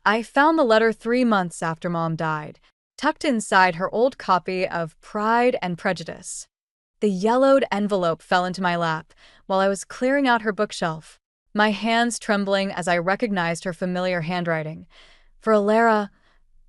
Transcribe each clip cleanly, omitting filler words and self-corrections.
I found the letter 3 months after Mom died, tucked inside her old copy of Pride and Prejudice. The yellowed envelope fell into my lap while I was clearing out her bookshelf, my hands trembling as I recognized her familiar handwriting. For Alara,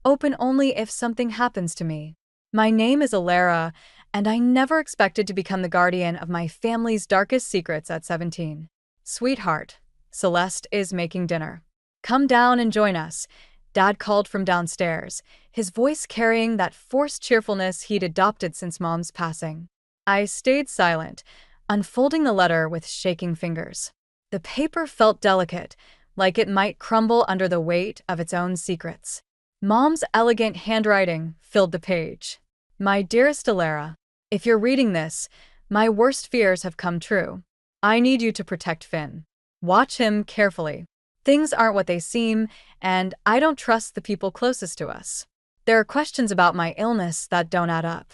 open only if something happens to me. My name is Alara, and I never expected to become the guardian of my family's darkest secrets at 17. Sweetheart, Celeste is making dinner. Come down and join us, Dad called from downstairs, his voice carrying that forced cheerfulness he'd adopted since Mom's passing. I stayed silent, unfolding the letter with shaking fingers. The paper felt delicate, like it might crumble under the weight of its own secrets. Mom's elegant handwriting filled the page. My dearest Alara, if you're reading this, my worst fears have come true. I need you to protect Finn. Watch him carefully. Things aren't what they seem, and I don't trust the people closest to us. There are questions about my illness that don't add up.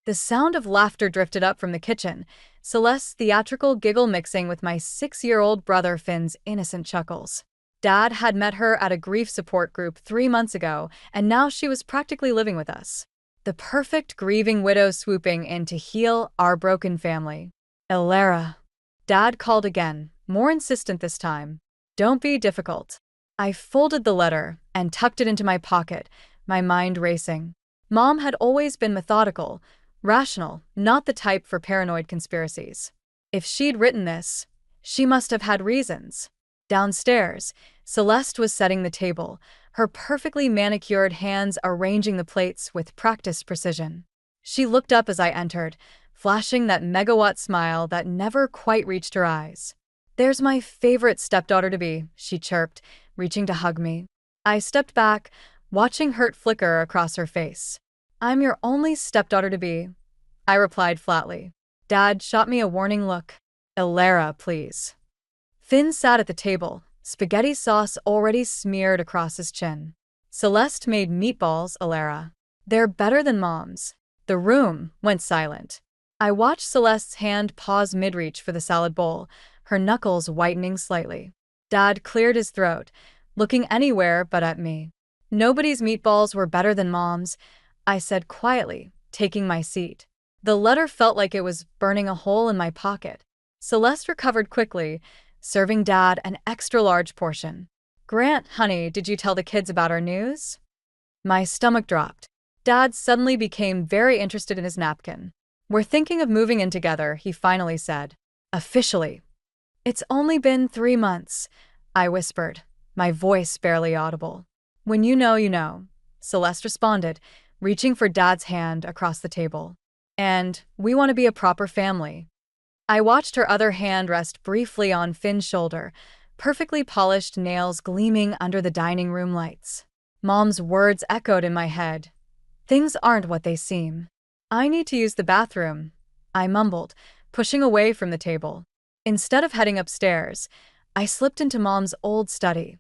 The sound of laughter drifted up from the kitchen, Celeste's theatrical giggle mixing with my 6-year-old brother Finn's innocent chuckles. Dad had met her at a grief support group 3 months ago, and now she was practically living with us. The perfect grieving widow swooping in to heal our broken family. Alara. Dad called again, more insistent this time. Don't be difficult. I folded the letter and tucked it into my pocket, my mind racing. Mom had always been methodical, rational, not the type for paranoid conspiracies. If she'd written this, she must have had reasons. Downstairs, Celeste was setting the table, her perfectly manicured hands arranging the plates with practiced precision. She looked up as I entered, flashing that megawatt smile that never quite reached her eyes. There's my favorite stepdaughter-to-be, she chirped, reaching to hug me. I stepped back, watching hurt flicker across her face. I'm your only stepdaughter-to-be, I replied flatly. Dad shot me a warning look. Alara, please. Finn sat at the table, spaghetti sauce already smeared across his chin. Celeste made meatballs, Alara. They're better than Mom's. The room went silent. I watched Celeste's hand pause mid-reach for the salad bowl, her knuckles whitening slightly. Dad cleared his throat, looking anywhere but at me. Nobody's meatballs were better than Mom's, I said quietly, taking my seat. The letter felt like it was burning a hole in my pocket. Celeste recovered quickly, serving Dad an extra-large portion. Grant, honey, did you tell the kids about our news? My stomach dropped. Dad suddenly became very interested in his napkin. We're thinking of moving in together, he finally said. Officially. It's only been 3 months, I whispered, my voice barely audible. When you know, Celeste responded, reaching for Dad's hand across the table. And we want to be a proper family. I watched her other hand rest briefly on Finn's shoulder, perfectly polished nails gleaming under the dining room lights. Mom's words echoed in my head. Things aren't what they seem. I need to use the bathroom, I mumbled, pushing away from the table. Instead of heading upstairs, I slipped into Mom's old study,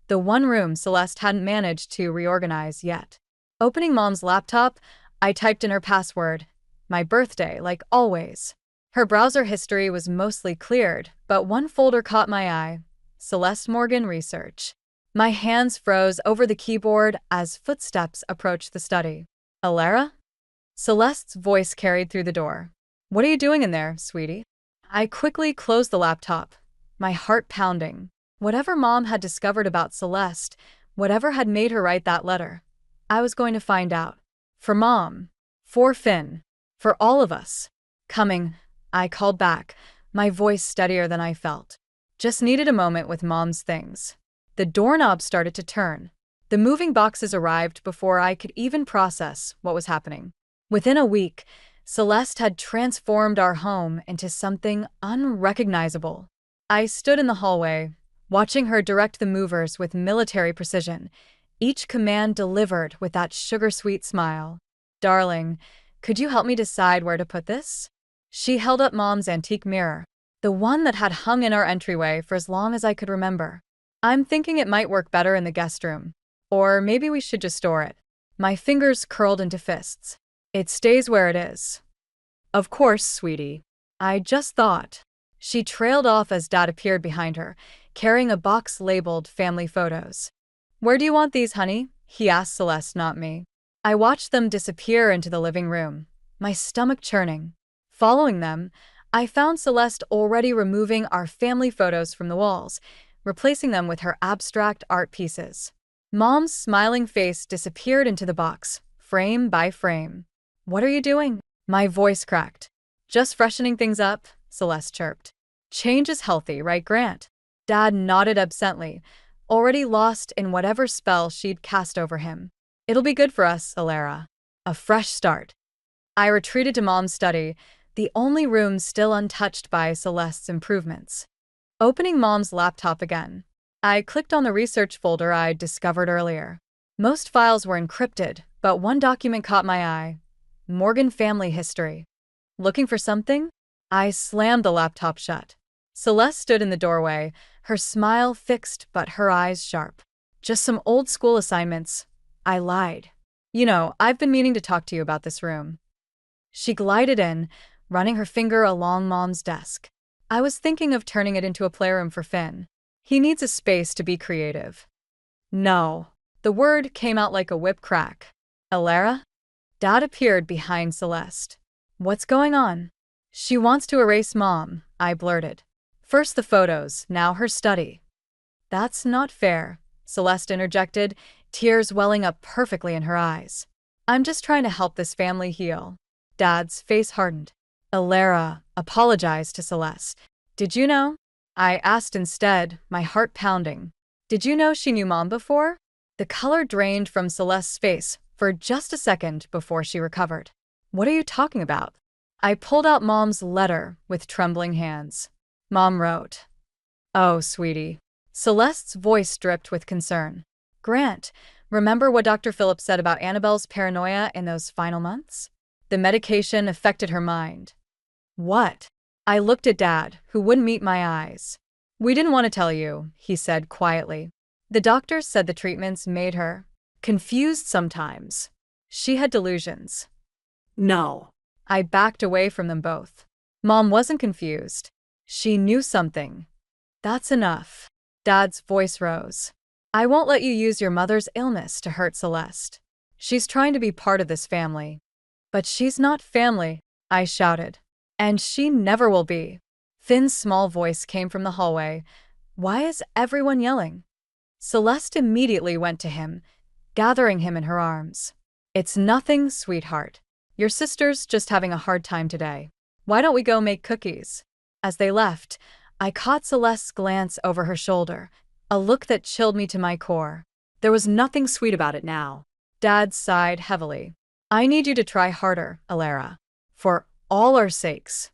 the one room Celeste hadn't managed to reorganize yet. Opening Mom's laptop, I typed in her password, my birthday, like always. Her browser history was mostly cleared, but one folder caught my eye, Celeste Morgan Research. My hands froze over the keyboard as footsteps approached the study. Alara? Celeste's voice carried through the door. What are you doing in there, sweetie? I quickly closed the laptop, my heart pounding. Whatever Mom had discovered about Celeste, whatever had made her write that letter, I was going to find out. For Mom. For Finn. For all of us. Coming, I called back, my voice steadier than I felt. Just needed a moment with Mom's things. The doorknob started to turn. The moving boxes arrived before I could even process what was happening. Within a week, Celeste had transformed our home into something unrecognizable. I stood in the hallway, watching her direct the movers with military precision, each command delivered with that sugar-sweet smile. Darling, could you help me decide where to put this? She held up Mom's antique mirror, the one that had hung in our entryway for as long as I could remember. I'm thinking it might work better in the guest room. Or maybe we should just store it. My fingers curled into fists. It stays where it is. Of course, sweetie. I just thought. She trailed off as Dad appeared behind her, carrying a box labeled family photos. Where do you want these, honey? He asked Celeste, not me. I watched them disappear into the living room, my stomach churning. Following them, I found Celeste already removing our family photos from the walls, replacing them with her abstract art pieces. Mom's smiling face disappeared into the box, frame by frame. What are you doing? My voice cracked. Just freshening things up, Celeste chirped. Change is healthy, right, Grant? Dad nodded absently, already lost in whatever spell she'd cast over him. It'll be good for us, Alara. A fresh start. I retreated to Mom's study, the only room still untouched by Celeste's improvements. Opening Mom's laptop again, I clicked on the research folder I'd discovered earlier. Most files were encrypted, but one document caught my eye. Morgan family history. Looking for something? I slammed the laptop shut. Celeste stood in the doorway, her smile fixed but her eyes sharp. Just some old school assignments. I lied. You know, I've been meaning to talk to you about this room. She glided in, running her finger along Mom's desk. I was thinking of turning it into a playroom for Finn. He needs a space to be creative. No. The word came out like a whip crack. Alara? Dad appeared behind Celeste. What's going on? She wants to erase Mom, I blurted. First the photos, now her study. That's not fair, Celeste interjected, tears welling up perfectly in her eyes. I'm just trying to help this family heal. Dad's face hardened. Alara apologized to Celeste. Did you know? I asked instead, my heart pounding. Did you know she knew Mom before? The color drained from Celeste's face for just a second before she recovered. What are you talking about? I pulled out Mom's letter with trembling hands. Mom wrote. Oh, sweetie. Celeste's voice dripped with concern. Grant, remember what Dr. Phillips said about Annabelle's paranoia in those final months? The medication affected her mind. What? I looked at Dad, who wouldn't meet my eyes. We didn't want to tell you, he said quietly. The doctors said the treatments made her confused sometimes. She had delusions. No. I backed away from them both. Mom wasn't confused. She knew something. That's enough. Dad's voice rose. I won't let you use your mother's illness to hurt Celeste. She's trying to be part of this family. But she's not family, I shouted. And she never will be. Finn's small voice came from the hallway. Why is everyone yelling? Celeste immediately went to him, gathering him in her arms. It's nothing, sweetheart. Your sister's just having a hard time today. Why don't we go make cookies? As they left, I caught Celeste's glance over her shoulder, a look that chilled me to my core. There was nothing sweet about it now. Dad sighed heavily. I need you to try harder, Alara. For all our sakes.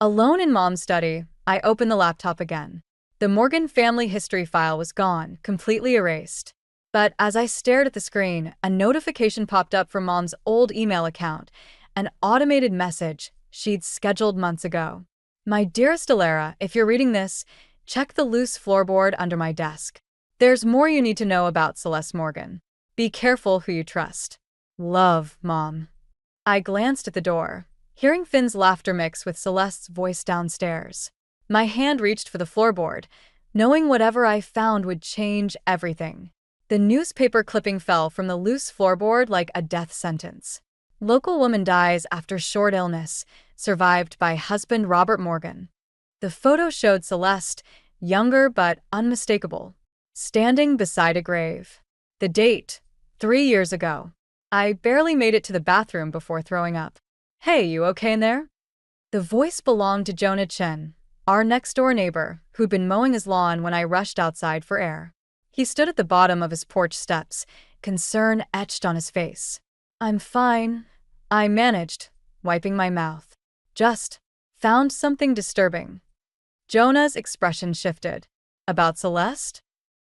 Alone in Mom's study, I opened the laptop again. The Morgan family history file was gone, completely erased. But as I stared at the screen, a notification popped up from Mom's old email account, an automated message she'd scheduled months ago. My dearest Alara, if you're reading this, check the loose floorboard under my desk. There's more you need to know about Celeste Morgan. Be careful who you trust. Love, Mom. I glanced at the door, hearing Finn's laughter mix with Celeste's voice downstairs. My hand reached for the floorboard, knowing whatever I found would change everything. The newspaper clipping fell from the loose floorboard like a death sentence. Local woman dies after short illness, survived by husband Robert Morgan. The photo showed Celeste, younger but unmistakable, standing beside a grave. The date, 3 years ago. I barely made it to the bathroom before throwing up. Hey, you okay in there? The voice belonged to Jonah Chen, our next-door neighbor, who'd been mowing his lawn when I rushed outside for air. He stood at the bottom of his porch steps, concern etched on his face. I'm fine, I managed, wiping my mouth. Just found something disturbing. Jonah's expression shifted. About Celeste?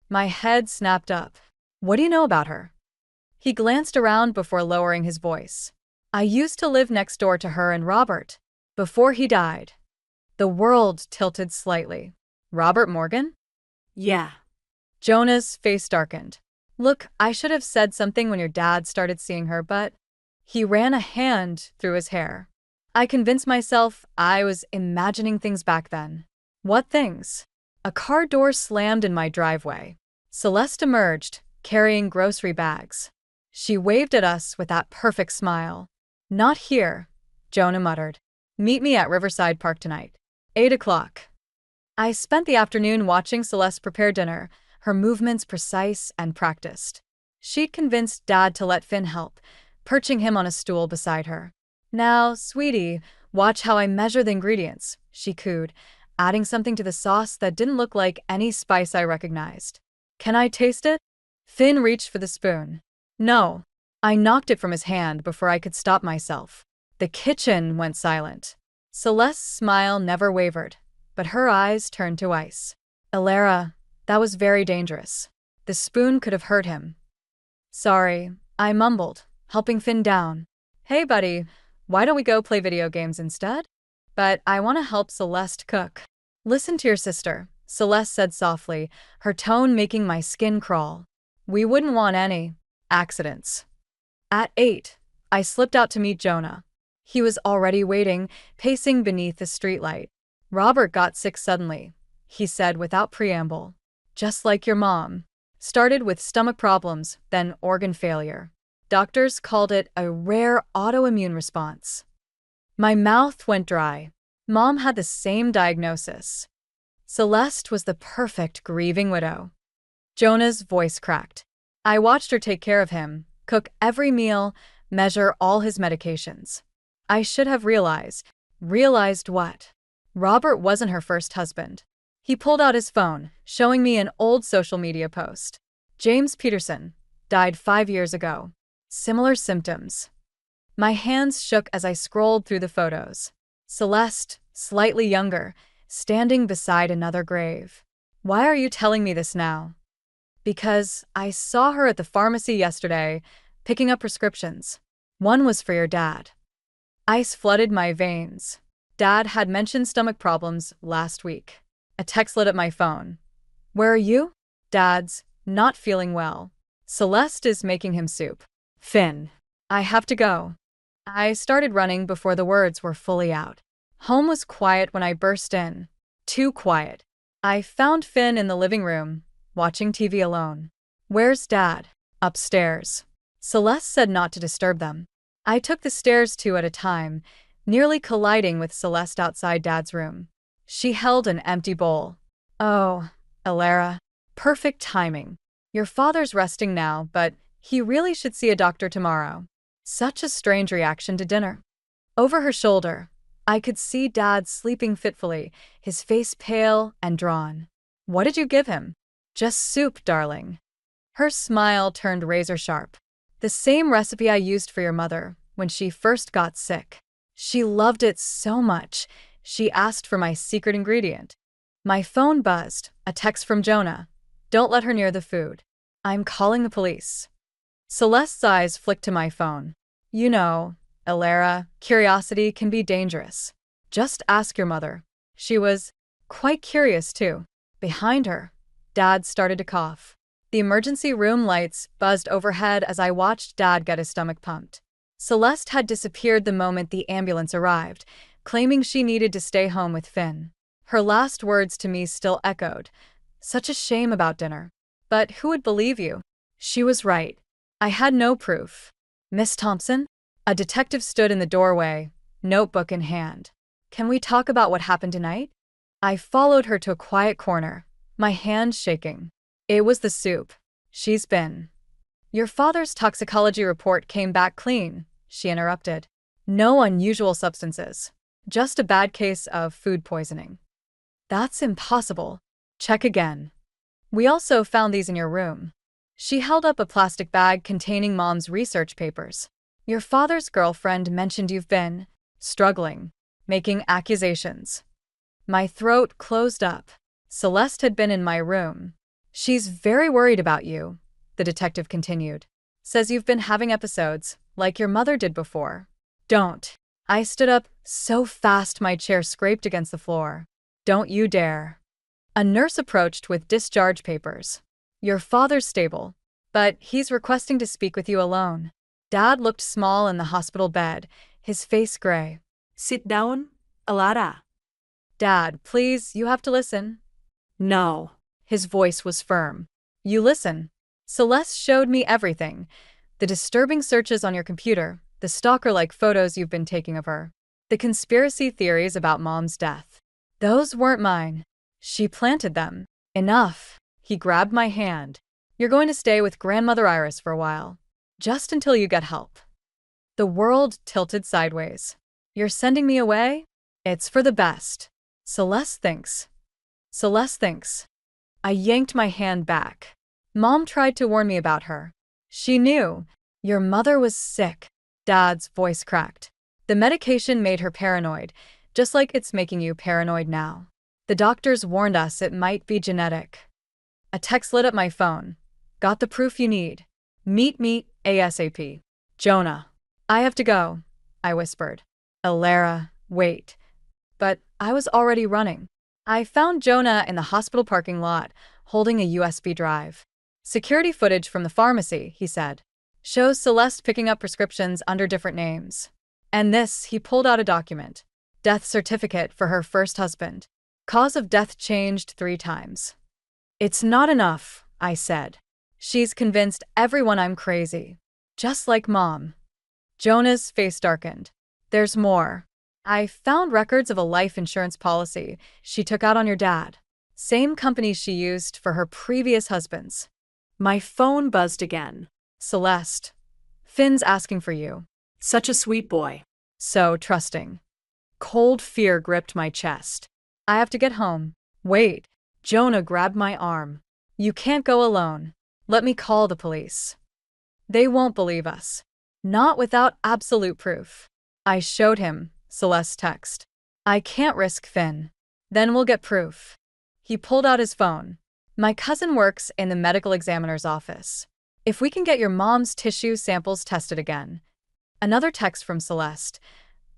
My head snapped up. What do you know about her? He glanced around before lowering his voice. I used to live next door to her and Robert, before he died. The world tilted slightly. Robert Morgan? Yeah. Jonah's face darkened. Look, I should have said something when your dad started seeing her, but he ran a hand through his hair. I convinced myself I was imagining things back then. What things? A car door slammed in my driveway. Celeste emerged, carrying grocery bags. She waved at us with that perfect smile. "Not here," Jonah muttered. "Meet me at Riverside Park tonight. 8 o'clock. I spent the afternoon watching Celeste prepare dinner, her movements precise and practiced. She'd convinced Dad to let Finn help, perching him on a stool beside her. "Now, sweetie, watch how I measure the ingredients," she cooed, adding something to the sauce that didn't look like any spice I recognized. "Can I taste it?" Finn reached for the spoon. "No." I knocked it from his hand before I could stop myself. The kitchen went silent. Celeste's smile never wavered, but her eyes turned to ice. "Alara, that was very dangerous. The spoon could have hurt him." "Sorry," I mumbled, helping Finn down. "Hey, buddy, why don't we go play video games instead?" "But I want to help Celeste cook." "Listen to your sister," Celeste said softly, her tone making my skin crawl. "We wouldn't want any accidents." At 8, I slipped out to meet Jonah. He was already waiting, pacing beneath the streetlight. "Robert got sick suddenly," he said without preamble. "Just like your mom. Started with stomach problems, then organ failure. Doctors called it a rare autoimmune response." My mouth went dry. Mom had the same diagnosis. Celeste was the perfect grieving widow. Jonah's voice cracked. "I watched her take care of him, cook every meal, measure all his medications. I should have realized." "Realized what?" "Robert wasn't her first husband." He pulled out his phone, showing me an old social media post. "James Peterson, died 5 years ago. Similar symptoms." My hands shook as I scrolled through the photos. Celeste, slightly younger, standing beside another grave. "Why are you telling me this now?" "Because I saw her at the pharmacy yesterday, picking up prescriptions. One was for your dad." Ice flooded my veins. Dad had mentioned stomach problems last week. A text lit up my phone. "Where are you?" "Dad's not feeling well. Celeste is making him soup." "Finn, I have to go." I started running before the words were fully out. Home was quiet when I burst in. Too quiet. I found Finn in the living room, watching TV alone. "Where's Dad?" "Upstairs." Celeste said not to disturb them. I took the stairs 2 at a time, nearly colliding with Celeste outside Dad's room. She held an empty bowl. "Oh, Alara. Perfect timing. Your father's resting now, but he really should see a doctor tomorrow." Such a strange reaction to dinner. Over her shoulder, I could see Dad sleeping fitfully, his face pale and drawn. "What did you give him?" "Just soup, darling." Her smile turned razor sharp. "The same recipe I used for your mother when she first got sick. She loved it so much, she asked for my secret ingredient." My phone buzzed, a text from Jonah. "Don't let her near the food. I'm calling the police." Celeste's eyes flicked to my phone. "You know, Alara, curiosity can be dangerous. Just ask your mother." She was quite curious, too. Behind her, Dad started to cough. The emergency room lights buzzed overhead as I watched Dad get his stomach pumped. Celeste had disappeared the moment the ambulance arrived, claiming she needed to stay home with Finn. Her last words to me still echoed. "Such a shame about dinner. But who would believe you?" She was right. I had no proof. "Miss Thompson?" A detective stood in the doorway, notebook in hand. "Can we talk about what happened tonight?" I followed her to a quiet corner, my hands shaking. "It was the soup. She's been—" "Your father's toxicology report came back clean," she interrupted. "No unusual substances. Just a bad case of food poisoning." "That's impossible. Check again. We also found these in your room." She held up a plastic bag containing Mom's research papers. "Your father's girlfriend mentioned you've been struggling, making accusations." My throat closed up. Celeste had been in my room. "She's very worried about you," the detective continued. "Says you've been having episodes, like your mother did before." "Don't." I stood up so fast my chair scraped against the floor. "Don't you dare." A nurse approached with discharge papers. "Your father's stable, but he's requesting to speak with you alone." Dad looked small in the hospital bed, his face gray. "Sit down, Alara." "Dad, please, you have to listen." "No." His voice was firm. "You listen." Celeste showed me everything. The disturbing searches on your computer, the stalker-like photos you've been taking of her, the conspiracy theories about Mom's death. Those weren't mine. She planted them. Enough. He grabbed my hand. You're going to stay with Grandmother Iris for a while. Just until you get help. The world tilted sideways. You're sending me away? It's for the best. Celeste thinks. Celeste thinks. I yanked my hand back. Mom tried to warn me about her. She knew. Your mother was sick. Dad's voice cracked. The medication made her paranoid, just like it's making you paranoid now. The doctors warned us it might be genetic. A text lit up my phone. Got the proof you need. Meet me ASAP. Jonah. I have to go, I whispered. Alara, wait. But I was already running. I found Jonah in the hospital parking lot, holding a USB drive. Security footage from the pharmacy, he said. Shows Celeste picking up prescriptions under different names. And this, he pulled out a document. Death certificate for her first husband. Cause of death changed 3 times. It's not enough, I said. She's convinced everyone I'm crazy. Just like Mom. Jonah's face darkened. There's more. I found records of a life insurance policy she took out on your dad. Same company she used for her previous husbands. My phone buzzed again. Celeste. Finn's asking for you. Such a sweet boy. So trusting. Cold fear gripped my chest. I have to get home. Wait. Jonah grabbed my arm. You can't go alone. Let me call the police. They won't believe us. Not without absolute proof. I showed him Celeste's text. I can't risk Finn. Then we'll get proof. He pulled out his phone. My cousin works in the medical examiner's office. If we can get your mom's tissue samples tested again. Another text from Celeste.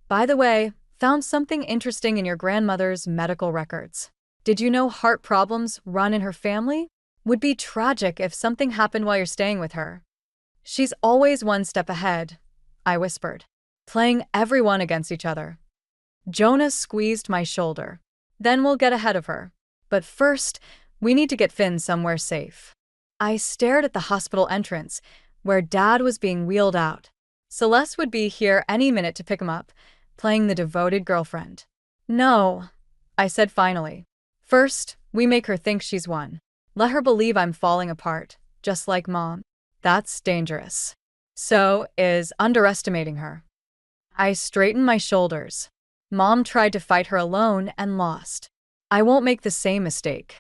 By the way, found something interesting in your grandmother's medical records. Did you know heart problems run in her family? Would be tragic if something happened while you're staying with her. She's always one step ahead, I whispered, playing everyone against each other. Jonah squeezed my shoulder. Then we'll get ahead of her. But first, we need to get Finn somewhere safe. I stared at the hospital entrance, where Dad was being wheeled out. Celeste would be here any minute to pick him up, playing the devoted girlfriend. No, I said finally. First, we make her think she's won. Let her believe I'm falling apart, just like Mom. That's dangerous. So is underestimating her. I straightened my shoulders. Mom tried to fight her alone and lost. I won't make the same mistake.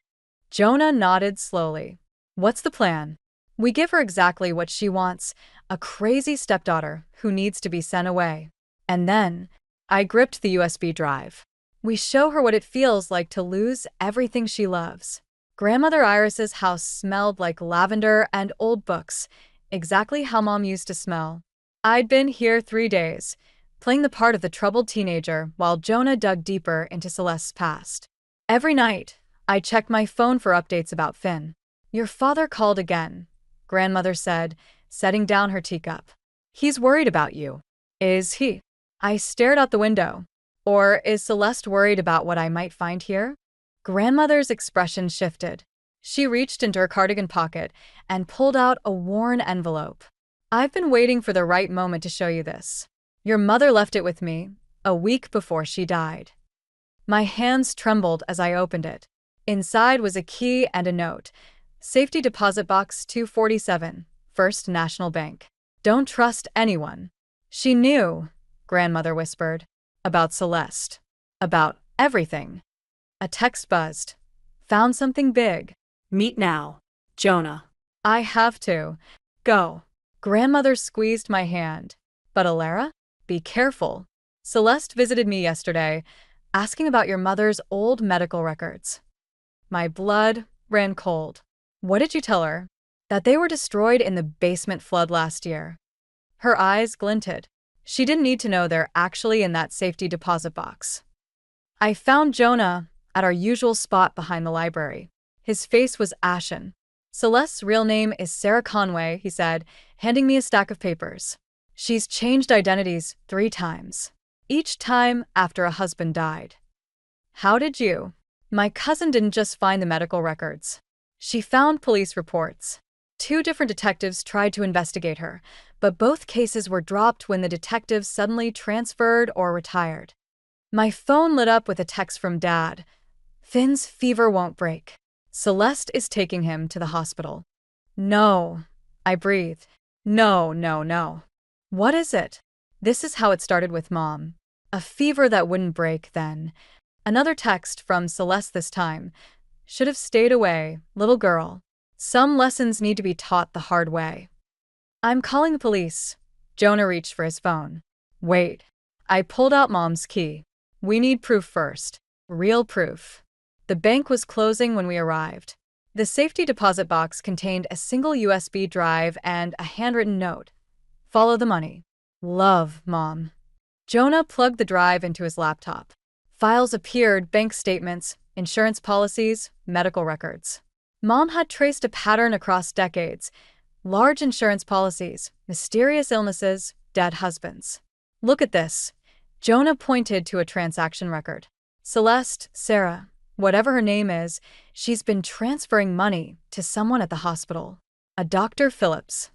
Jonah nodded slowly. What's the plan? We give her exactly what she wants, a crazy stepdaughter who needs to be sent away. And then, I gripped the USB drive. We show her what it feels like to lose everything she loves. Grandmother Iris's house smelled like lavender and old books, exactly how Mom used to smell. I'd been here 3 days, playing the part of the troubled teenager while Jonah dug deeper into Celeste's past. Every night, I checked my phone for updates about Finn. Your father called again, Grandmother said, setting down her teacup. He's worried about you. Is he? I stared out the window. Or is Celeste worried about what I might find here? Grandmother's expression shifted. She reached into her cardigan pocket and pulled out a worn envelope. I've been waiting for the right moment to show you this. Your mother left it with me, a week before she died. My hands trembled as I opened it. Inside was a key and a note. Safety deposit box 247, First National Bank. Don't trust anyone. She knew, Grandmother whispered, about Celeste. About everything. A text buzzed. Found something big. Meet now. Jonah. I have to. Go. Grandmother squeezed my hand. But Alara? Be careful. Celeste visited me yesterday, asking about your mother's old medical records. My blood ran cold. What did you tell her? That they were destroyed in the basement flood last year. Her eyes glinted. She didn't need to know they're actually in that safety deposit box. I found Jonah at our usual spot behind the library. His face was ashen. Celeste's real name is Sarah Conway, he said, handing me a stack of papers. She's changed identities 3 times. Each time after a husband died. How did you? My cousin didn't just find the medical records. She found police reports. 2 different detectives tried to investigate her, but both cases were dropped when the detectives suddenly transferred or retired. My phone lit up with a text from Dad. Finn's fever won't break. Celeste is taking him to the hospital. No, I breathed. No, no, no. What is it? This is how it started with Mom. A fever that wouldn't break then. Another text from Celeste this time. Should have stayed away, little girl. Some lessons need to be taught the hard way. I'm calling the police. Jonah reached for his phone. Wait. I pulled out Mom's key. We need proof first. Real proof. The bank was closing when we arrived. The safety deposit box contained a single USB drive and a handwritten note. Follow the money. Love, Mom. Jonah plugged the drive into his laptop. Files appeared, bank statements, insurance policies, medical records. Mom had traced a pattern across decades. Large insurance policies, mysterious illnesses, dead husbands. Look at this. Jonah pointed to a transaction record. Celeste, Sarah, whatever her name is, she's been transferring money to someone at the hospital. A Dr. Phillips.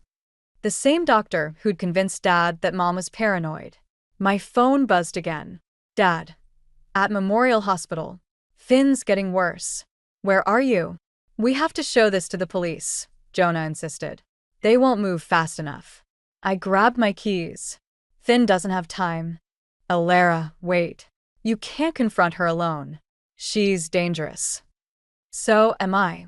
The same doctor who'd convinced Dad that Mom was paranoid. My phone buzzed again. Dad. At Memorial Hospital. Finn's getting worse. Where are you? We have to show this to the police, Jonah insisted. They won't move fast enough. I grabbed my keys. Finn doesn't have time. Alara, wait. You can't confront her alone. She's dangerous. So am I.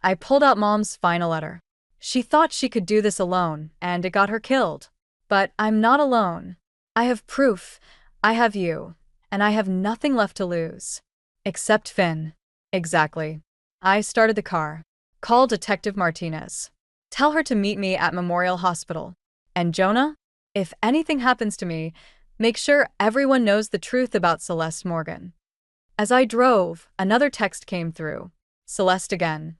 I pulled out Mom's final letter. She thought she could do this alone, and it got her killed. But I'm not alone. I have proof. I have you. And I have nothing left to lose. Except Finn. Exactly. I started the car. Call Detective Martinez. Tell her to meet me at Memorial Hospital. And Jonah? If anything happens to me, make sure everyone knows the truth about Celeste Morgan. As I drove, another text came through. Celeste again.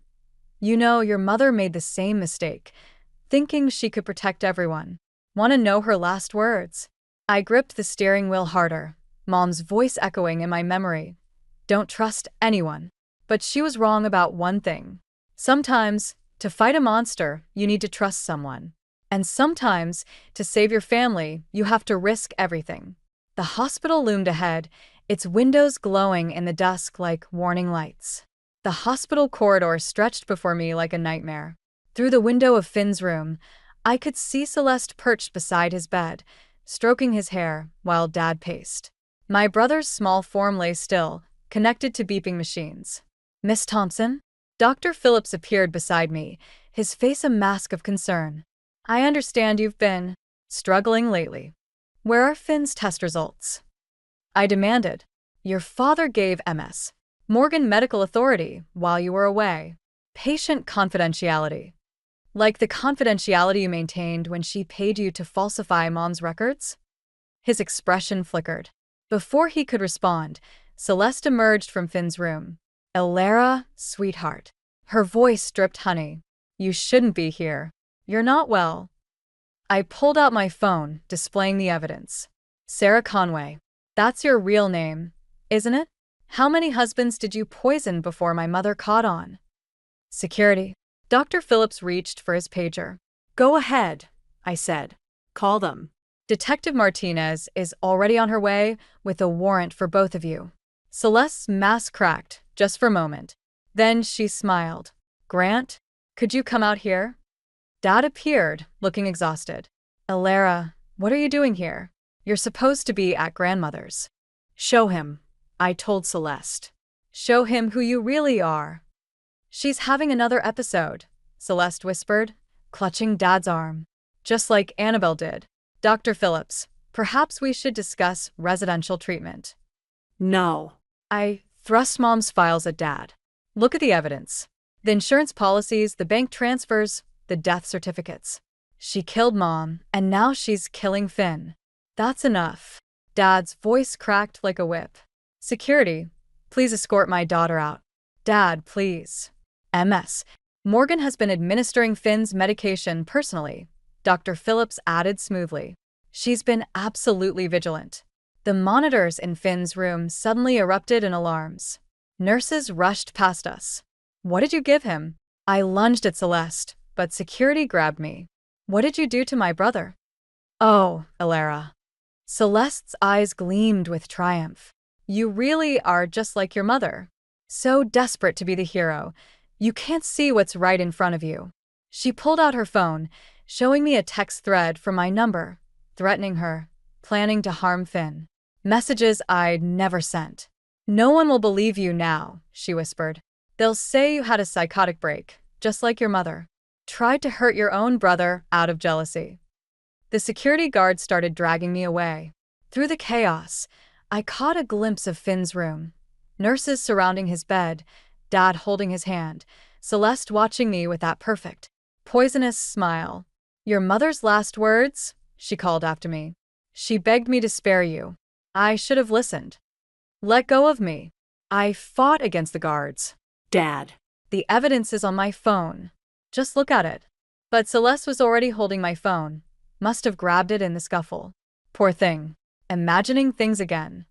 You know, your mother made the same mistake, thinking she could protect everyone. Want to know her last words? I gripped the steering wheel harder, Mom's voice echoing in my memory. Don't trust anyone. But she was wrong about one thing. Sometimes, to fight a monster, you need to trust someone. And sometimes, to save your family, you have to risk everything. The hospital loomed ahead, its windows glowing in the dusk like warning lights. The hospital corridor stretched before me like a nightmare. Through the window of Finn's room, I could see Celeste perched beside his bed, stroking his hair while Dad paced. My brother's small form lay still, connected to beeping machines. Miss Thompson? Dr. Phillips appeared beside me, his face a mask of concern. I understand you've been struggling lately. Where are Finn's test results? I demanded. Your father gave MS. Morgan Medical Authority while you were away. Patient confidentiality. Like the confidentiality you maintained when she paid you to falsify Mom's records? His expression flickered. Before he could respond, Celeste emerged from Finn's room. Alara, sweetheart. Her voice dripped honey. You shouldn't be here. You're not well. I pulled out my phone, displaying the evidence. Sarah Conway. That's your real name, isn't it? How many husbands did you poison before my mother caught on? Security. Dr. Phillips reached for his pager. Go ahead, I said. Call them. Detective Martinez is already on her way with a warrant for both of you. Celeste's mask cracked, just for a moment. Then she smiled. Grant, could you come out here? Dad appeared, looking exhausted. Alara, what are you doing here? You're supposed to be at grandmother's. Show him, I told Celeste. Show him who you really are. She's having another episode, Celeste whispered, clutching Dad's arm. Just like Annabelle did. Dr. Phillips, perhaps we should discuss residential treatment. No. I thrust Mom's files at Dad. Look at the evidence. The insurance policies, the bank transfers, the death certificates. She killed Mom, and now she's killing Finn. That's enough. Dad's voice cracked like a whip. Security, please escort my daughter out. Dad, please. MS. Morgan has been administering Finn's medication personally, Dr. Phillips added smoothly. She's been absolutely vigilant. The monitors in Finn's room suddenly erupted in alarms. Nurses rushed past us. What did you give him? I lunged at Celeste, but security grabbed me. "What did you do to my brother?" "Oh, Ilara." Celeste's eyes gleamed with triumph. "You really are just like your mother. So desperate to be the hero, you can't see what's right in front of you." She pulled out her phone, showing me a text thread from my number, threatening her, planning to harm Finn. Messages I'd never sent. "No one will believe you now," she whispered. "They'll say you had a psychotic break, just like your mother. Tried to hurt your own brother out of jealousy." The security guard started dragging me away. Through the chaos, I caught a glimpse of Finn's room. Nurses surrounding his bed, Dad holding his hand, Celeste watching me with that perfect, poisonous smile. "Your mother's last words?" she called after me. "She begged me to spare you. I should have listened. Let go of me." I fought against the guards. Dad. "The evidence is on my phone. Just look at it." But Celeste was already holding my phone. Must have grabbed it in the scuffle. Poor thing. Imagining things again.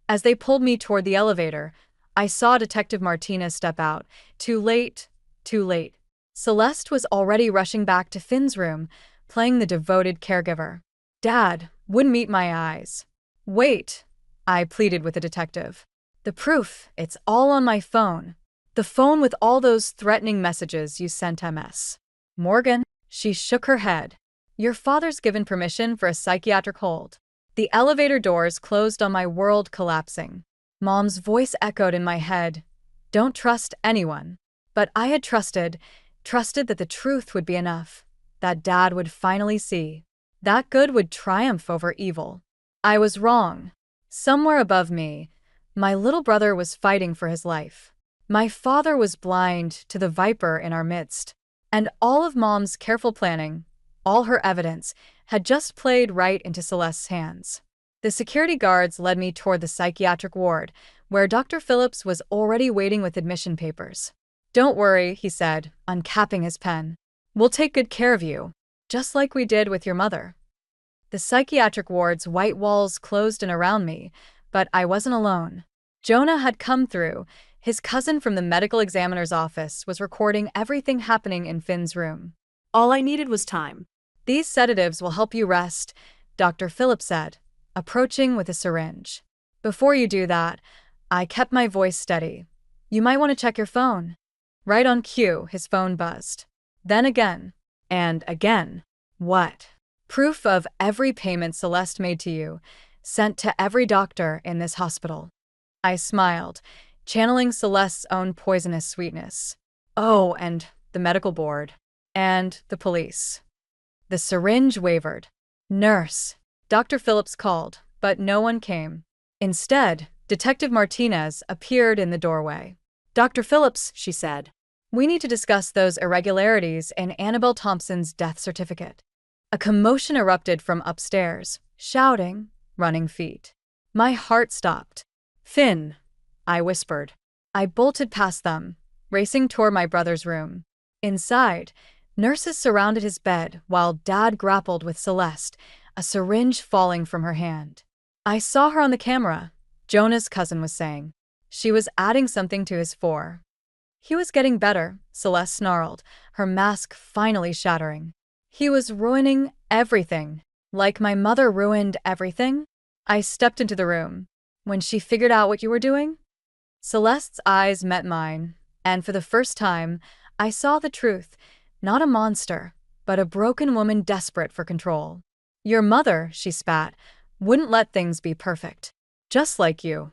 As they pulled me toward the elevator, I saw Detective Martinez step out. Too late, too late. Celeste was already rushing back to Finn's room, playing the devoted caregiver. Dad wouldn't meet my eyes. "Wait," I pleaded with the detective. "The proof, it's all on my phone. The phone with all those threatening messages you sent MS. "Morgan," she shook her head. "Your father's given permission for a psychiatric hold." The elevator doors closed on my world collapsing. Mom's voice echoed in my head. "Don't trust anyone." But I had trusted that the truth would be enough, that Dad would finally see, that good would triumph over evil. I was wrong. Somewhere above me, my little brother was fighting for his life. My father was blind to the viper in our midst. And all of Mom's careful planning, all her evidence, had just played right into Celeste's hands. The security guards led me toward the psychiatric ward, where Dr. Phillips was already waiting with admission papers. "Don't worry," he said, uncapping his pen. "We'll take good care of you, just like we did with your mother." The psychiatric ward's white walls closed in around me, but I wasn't alone. Jonah had come through. His cousin from the medical examiner's office was recording everything happening in Finn's room. All I needed was time. "These sedatives will help you rest," Dr. Phillips said, approaching with a syringe. "Before you do that," I kept my voice steady. "You might want to check your phone." Right on cue, his phone buzzed. Then again. And again. "What?" "Proof of every payment Celeste made to you, sent to every doctor in this hospital." I smiled, channeling Celeste's own poisonous sweetness. "Oh, and the medical board. And the police." The syringe wavered. "Nurse." Dr. Phillips called, but no one came. Instead, Detective Martinez appeared in the doorway. "Dr. Phillips," she said, "we need to discuss those irregularities in Annabelle Thompson's death certificate." A commotion erupted from upstairs, shouting, running feet. My heart stopped. "Finn," I whispered. I bolted past them, racing toward my brother's room. Inside, nurses surrounded his bed while Dad grappled with Celeste, a syringe falling from her hand. "I saw her on the camera," Jonah's cousin was saying. "She was adding something to his four." "He was getting better," Celeste snarled, her mask finally shattering. "He was ruining everything, like my mother ruined everything." I stepped into the room. "When she figured out what you were doing?" Celeste's eyes met mine, and for the first time, I saw the truth. Not a monster, but a broken woman desperate for control. "Your mother," she spat, "wouldn't let things be perfect. Just like you."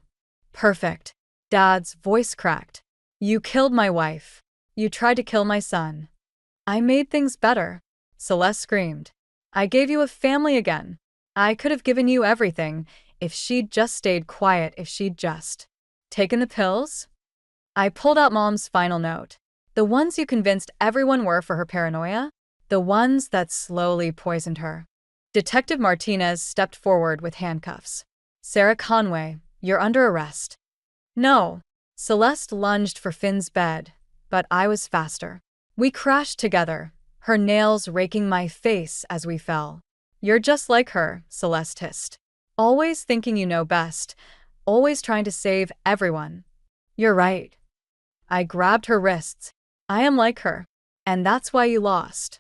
"Perfect." Dad's voice cracked. "You killed my wife. You tried to kill my son." "I made things better," Celeste screamed. "I gave you a family again. I could have given you everything if she'd just stayed quiet, if she'd just taken the pills." I pulled out Mom's final note. The ones you convinced everyone were for her paranoia. The ones that slowly poisoned her. Detective Martinez stepped forward with handcuffs. "Sarah Conway, you're under arrest." "No." Celeste lunged for Finn's bed, but I was faster. We crashed together, her nails raking my face as we fell. "You're just like her," Celeste hissed. "Always thinking you know best, always trying to save everyone." "You're right." I grabbed her wrists. "I am like her." And that's why you lost.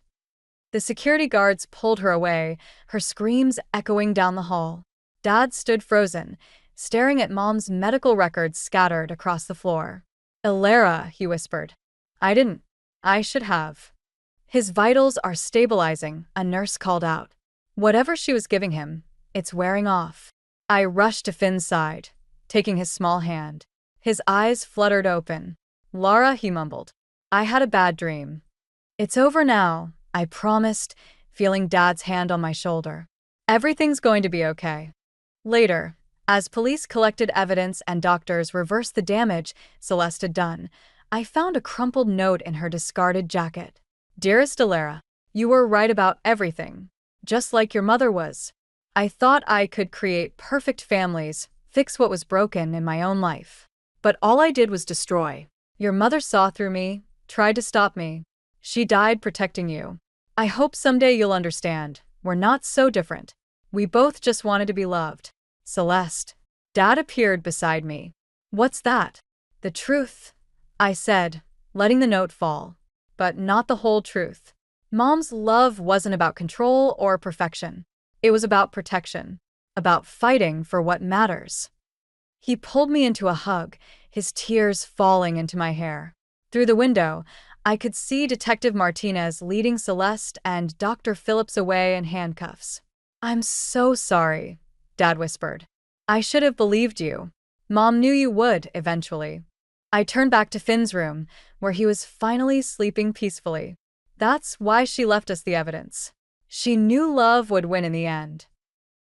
The security guards pulled her away, her screams echoing down the hall. Dad stood frozen, staring at Mom's medical records scattered across the floor. "Elara," he whispered. I should have." "His vitals are stabilizing," a nurse called out. "Whatever she was giving him, it's wearing off." I rushed to Finn's side, taking his small hand. His eyes fluttered open. "Lara," he mumbled. "I had a bad dream." "It's over now," I promised, feeling Dad's hand on my shoulder. "Everything's going to be okay." Later, as police collected evidence and doctors reversed the damage Celeste had done, I found a crumpled note in her discarded jacket. "Dearest Elara, you were right about everything, just like your mother was. I thought I could create perfect families, fix what was broken in my own life. But all I did was destroy. Your mother saw through me, tried to stop me. She died protecting you. I hope someday you'll understand. We're not so different. We both just wanted to be loved." "Celeste." Dad appeared beside me. "What's that?" "The truth," I said, letting the note fall. But not the whole truth. Mom's love wasn't about control or perfection. It was about protection. About fighting for what matters. He pulled me into a hug, his tears falling into my hair. Through the window, I could see Detective Martinez leading Celeste and Dr. Phillips away in handcuffs. "I'm so sorry," Dad whispered. "I should have believed you. Mom knew you would, eventually." I turned back to Finn's room, where he was finally sleeping peacefully. That's why she left us the evidence. She knew love would win in the end.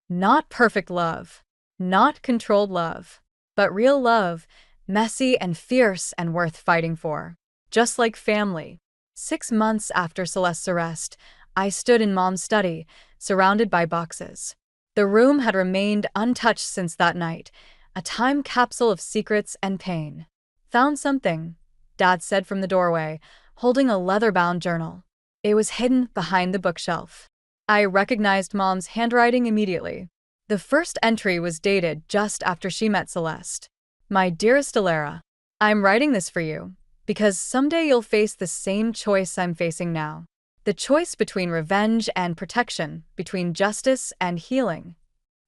Not perfect love. Not controlled love. But real love, messy and fierce and worth fighting for. Just like family. 6 months after Celeste's arrest, I stood in Mom's study, surrounded by boxes. The room had remained untouched since that night, a time capsule of secrets and pain. "Found something," Dad said from the doorway, holding a leather-bound journal. It was hidden behind the bookshelf. I recognized Mom's handwriting immediately. The first entry was dated just after she met Celeste. "My dearest Elara, I'm writing this for you, because someday you'll face the same choice I'm facing now. The choice between revenge and protection, between justice and healing.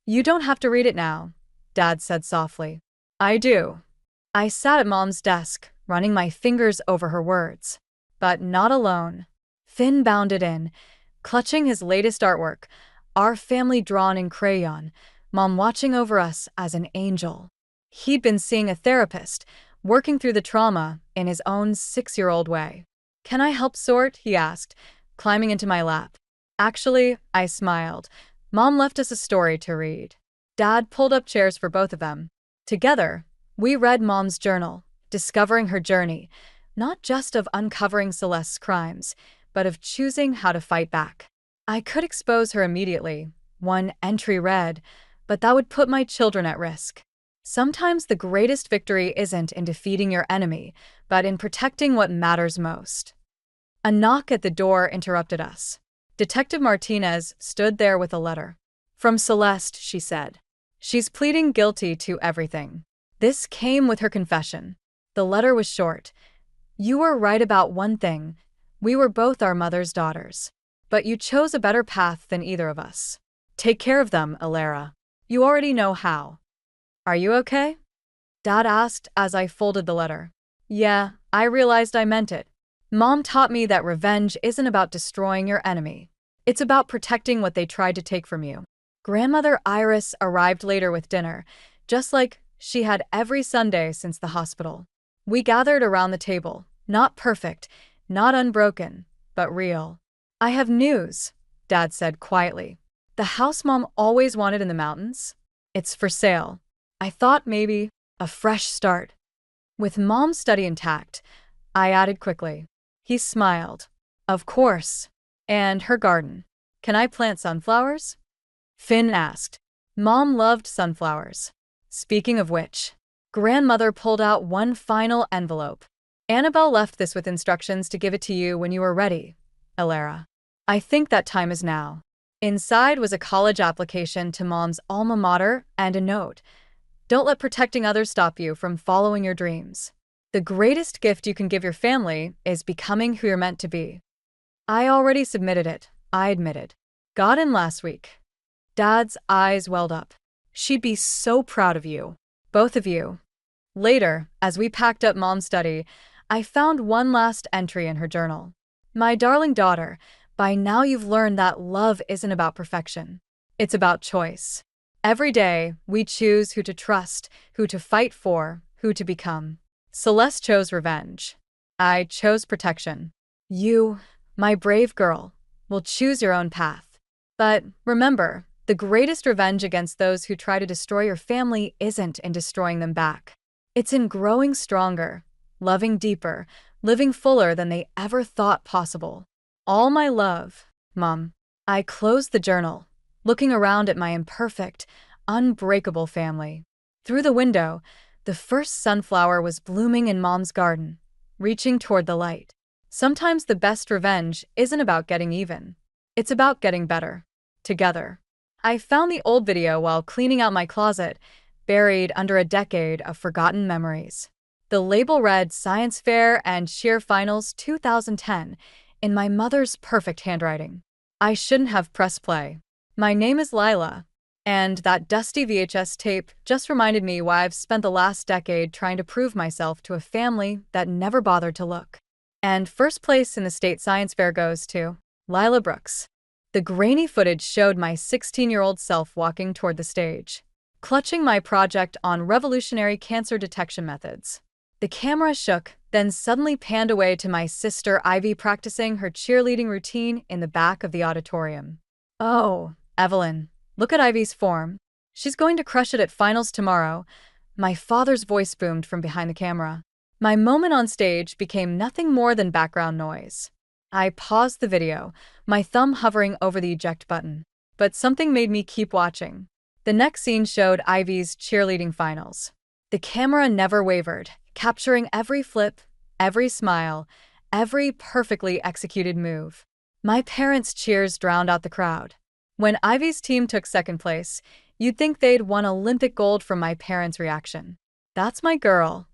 You don't have to read it now," Dad said softly. "I do." I sat at Mom's desk, running my fingers over her words. But not alone. Finn bounded in, clutching his latest artwork, our family drawn in crayon, Mom watching over us as an angel. He'd been seeing a therapist, working through the trauma in his own 6-year-old way. "Can I help sort?" he asked, climbing into my lap. "Actually," I smiled. "Mom left us a story to read." Dad pulled up chairs for both of them. Together, we read Mom's journal, discovering her journey, not just of uncovering Celeste's crimes, but of choosing how to fight back. I could expose her immediately, one entry read, but that would put my children at risk. Sometimes the greatest victory isn't in defeating your enemy, but in protecting what matters most. A knock at the door interrupted us. Detective Martinez stood there with a letter. "From Celeste," she said. "She's pleading guilty to everything." This came with her confession. The letter was short. "You were right about one thing. We were both our mother's daughters. But you chose a better path than either of us. Take care of them, Elara. You already know how." "Are you okay?" Dad asked as I folded the letter. "Yeah, I realized I meant it. Mom taught me that revenge isn't about destroying your enemy. It's about protecting what they tried to take from you." Grandmother Iris arrived later with dinner, just like she had every Sunday since the hospital. We gathered around the table, not perfect, not unbroken, but real. "I have news," Dad said quietly. "The house Mom always wanted in the mountains? It's for sale." I thought maybe a fresh start. With Mom's study intact, I added quickly. He smiled. "Of course. And her garden. Can I plant sunflowers?" Finn asked. Mom loved sunflowers. Speaking of which, Grandmother pulled out one final envelope. "Annabelle left this with instructions to give it to you when you were ready, Elara. I think that time is now." Inside was a college application to Mom's alma mater and a note. "Don't let protecting others stop you from following your dreams." The greatest gift you can give your family is becoming who you're meant to be. I already submitted it, I admitted. Got in last week. Dad's eyes welled up. She'd be so proud of you. Both of you. Later, as we packed up Mom's study, I found one last entry in her journal. My darling daughter, by now you've learned that love isn't about perfection. It's about choice. Every day, we choose who to trust, who to fight for, who to become. Celeste chose revenge. I chose protection. You, my brave girl, will choose your own path. But remember, the greatest revenge against those who try to destroy your family isn't in destroying them back. It's in growing stronger, loving deeper, living fuller than they ever thought possible. All my love, Mom. I closed the journal, looking around at my imperfect, unbreakable family. Through the window, the first sunflower was blooming in Mom's garden, reaching toward the light. Sometimes the best revenge isn't about getting even. It's about getting better. Together. I found the old video while cleaning out my closet, buried under a decade of forgotten memories. The label read Science Fair and Cheer Finals 2010 in my mother's perfect handwriting. I shouldn't have pressed play. My name is Lila, and that dusty VHS tape just reminded me why I've spent the last decade trying to prove myself to a family that never bothered to look. And first place in the state science fair goes to Lila Brooks. The grainy footage showed my 16-year-old self walking toward the stage, clutching my project on revolutionary cancer detection methods. The camera shook, then suddenly panned away to my sister Ivy practicing her cheerleading routine in the back of the auditorium. Oh, Evelyn, look at Ivy's form. She's going to crush it at finals tomorrow. My father's voice boomed from behind the camera. My moment on stage became nothing more than background noise. I paused the video, my thumb hovering over the eject button. But something made me keep watching. The next scene showed Ivy's cheerleading finals. The camera never wavered, capturing every flip, every smile, every perfectly executed move. My parents' cheers drowned out the crowd. When Ivy's team took second place, you'd think they'd won Olympic gold from my parents' reaction. That's my girl.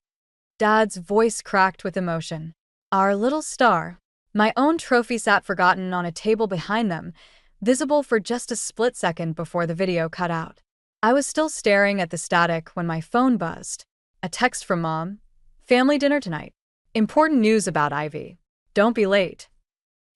Dad's voice cracked with emotion. Our little star. My own trophy sat forgotten on a table behind them, visible for just a split second before the video cut out. I was still staring at the static when my phone buzzed. A text from Mom. Family dinner tonight. Important news about Ivy. Don't be late.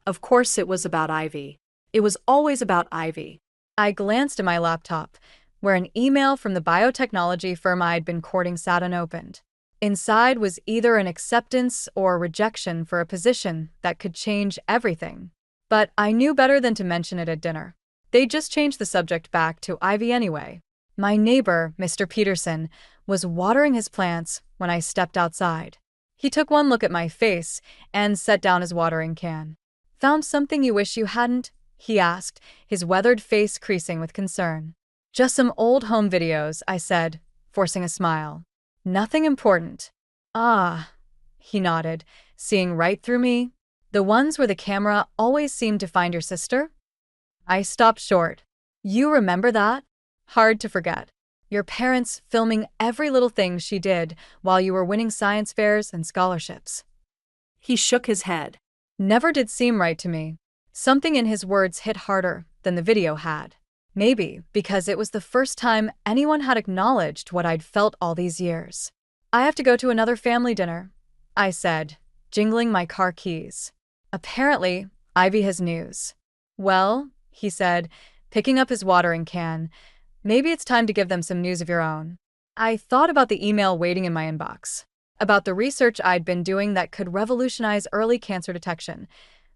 Of course it was about Ivy. It was always about Ivy. I glanced at my laptop, where an email from the biotechnology firm I'd been courting sat unopened. Inside was either an acceptance or rejection for a position that could change everything. But I knew better than to mention it at dinner. They'd just changed the subject back to Ivy anyway. My neighbor, Mr. Peterson, was watering his plants when I stepped outside. He took one look at my face and set down his watering can. Found something you wish you hadn't? He asked, his weathered face creasing with concern. Just some old home videos, I said, forcing a smile. Nothing important. Ah, he nodded, seeing right through me. The ones where the camera always seemed to find your sister? I stopped short. You remember that? Hard to forget. Your parents filming every little thing she did while you were winning science fairs and scholarships. He shook his head. Never did seem right to me. Something in his words hit harder than the video had. Maybe because it was the first time anyone had acknowledged what I'd felt all these years. I have to go to another family dinner, I said, jingling my car keys. Apparently, Ivy has news. Well, he said, picking up his watering can, maybe it's time to give them some news of your own. I thought about the email waiting in my inbox, about the research I'd been doing that could revolutionize early cancer detection,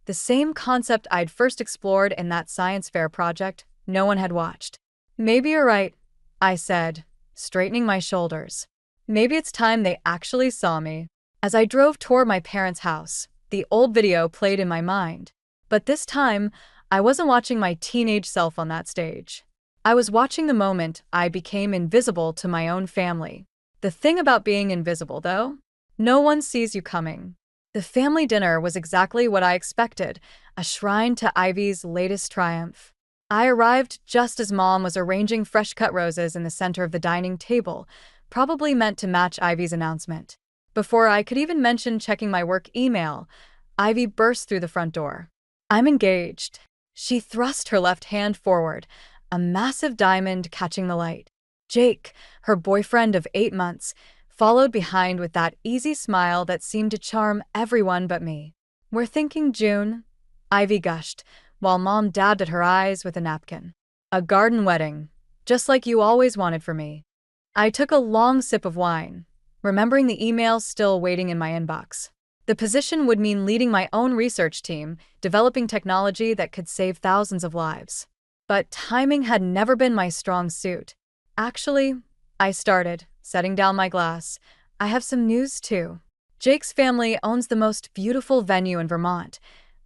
the same concept I'd first explored in that science fair project no one had watched. Maybe you're right, I said, straightening my shoulders. Maybe it's time they actually saw me. As I drove toward my parents' house, the old video played in my mind. But this time, I wasn't watching my teenage self on that stage. I was watching the moment I became invisible to my own family. The thing about being invisible, though, no one sees you coming. The family dinner was exactly what I expected, a shrine to Ivy's latest triumph. I arrived just as Mom was arranging fresh-cut roses in the center of the dining table, probably meant to match Ivy's announcement. Before I could even mention checking my work email, Ivy burst through the front door. "I'm engaged." She thrust her left hand forward, a massive diamond catching the light. Jake, her boyfriend of 8 months, followed behind with that easy smile that seemed to charm everyone but me. "We're thinking June," Ivy gushed, while Mom dabbed at her eyes with a napkin. "A garden wedding, just like you always wanted for me." I took a long sip of wine, remembering the email still waiting in my inbox. The position would mean leading my own research team, developing technology that could save thousands of lives. But timing had never been my strong suit. "Actually," I started, setting down my glass, "I have some news too. Jake's family owns the most beautiful venue in Vermont."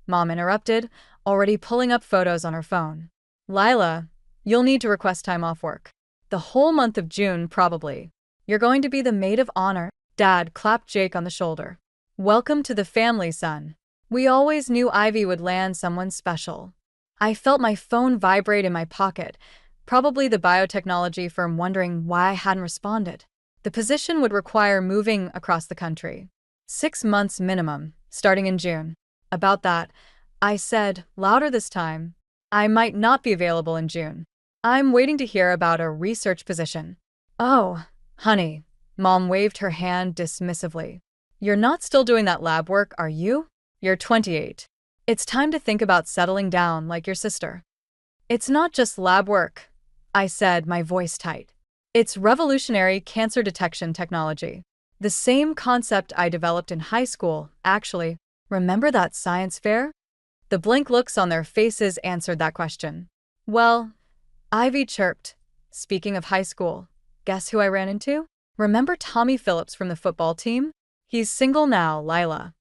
Mom interrupted, already pulling up photos on her phone. "Lila, you'll need to request time off work. The whole month of June, probably. You're going to be the maid of honor." Dad clapped Jake on the shoulder. "Welcome to the family, son. We always knew Ivy would land someone special." I felt my phone vibrate in my pocket, probably the biotechnology firm wondering why I hadn't responded. The position would require moving across the country. 6 months minimum, starting in June. "About that," I said, louder this time, "I might not be available in June. I'm waiting to hear about a research position." "Oh, honey," Mom waved her hand dismissively. "You're not still doing that lab work, are you? You're 28. It's time to think about settling down like your sister." "It's not just lab work," I said, my voice tight. "It's revolutionary cancer detection technology. The same concept I developed in high school, actually. Remember that science fair?" The blank looks on their faces answered that question. "Well," Ivy chirped, "speaking of high school, guess who I ran into? Remember Tommy Phillips from the football team? He's single now, Lila.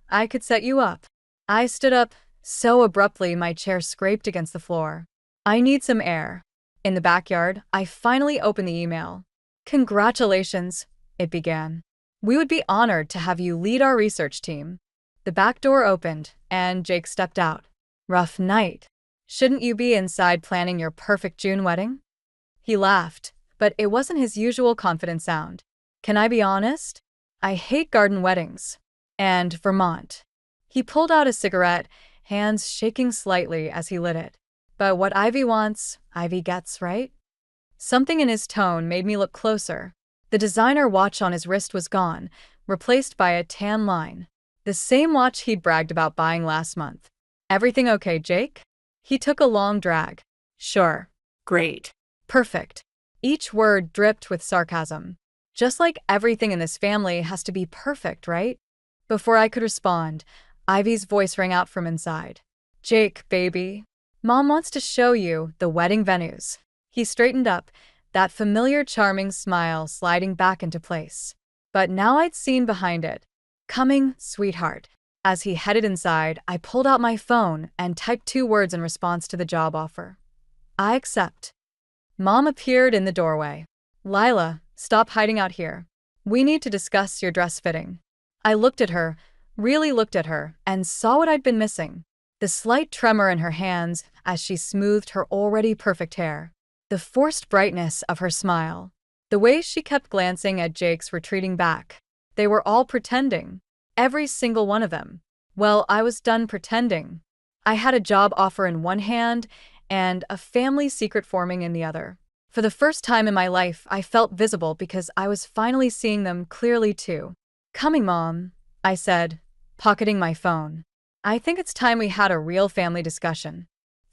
I could set you up." I stood up, so abruptly my chair scraped against the floor. "I need some air." In the backyard, I finally opened the email. "Congratulations," it began. "We would be honored to have you lead our research team." The back door opened, and Jake stepped out. "Rough night. Shouldn't you be inside planning your perfect June wedding?" He laughed, but it wasn't his usual confident sound. "Can I be honest? I hate garden weddings. And Vermont." He pulled out a cigarette, hands shaking slightly as he lit it. "But what Ivy wants, Ivy gets, right?" Something in his tone made me look closer. The designer watch on his wrist was gone, replaced by a tan line. The same watch he'd bragged about buying last month. "Everything okay, Jake?" He took a long drag. "Sure." Great. "Perfect." Each word dripped with sarcasm. "Just like everything in this family has to be perfect, right?" Before I could respond, Ivy's voice rang out from inside. "Jake, baby. Mom wants to show you the wedding venues." He straightened up, that familiar charming smile sliding back into place. But now I'd seen behind it. "Coming, sweetheart." As he headed inside, I pulled out my phone and typed 2 words in response to the job offer. "I accept." Mom appeared in the doorway. "Lila, stop hiding out here. We need to discuss your dress fitting." I looked at her, really looked at her, and saw what I'd been missing. The slight tremor in her hands as she smoothed her already perfect hair. The forced brightness of her smile. The way she kept glancing at Jake's retreating back. They were all pretending. Every single one of them. Well, I was done pretending. I had a job offer in one hand and a family secret forming in the other. For the first time in my life, I felt visible because I was finally seeing them clearly too. "Coming, Mom," I said, pocketing my phone. "I think it's time we had a real family discussion."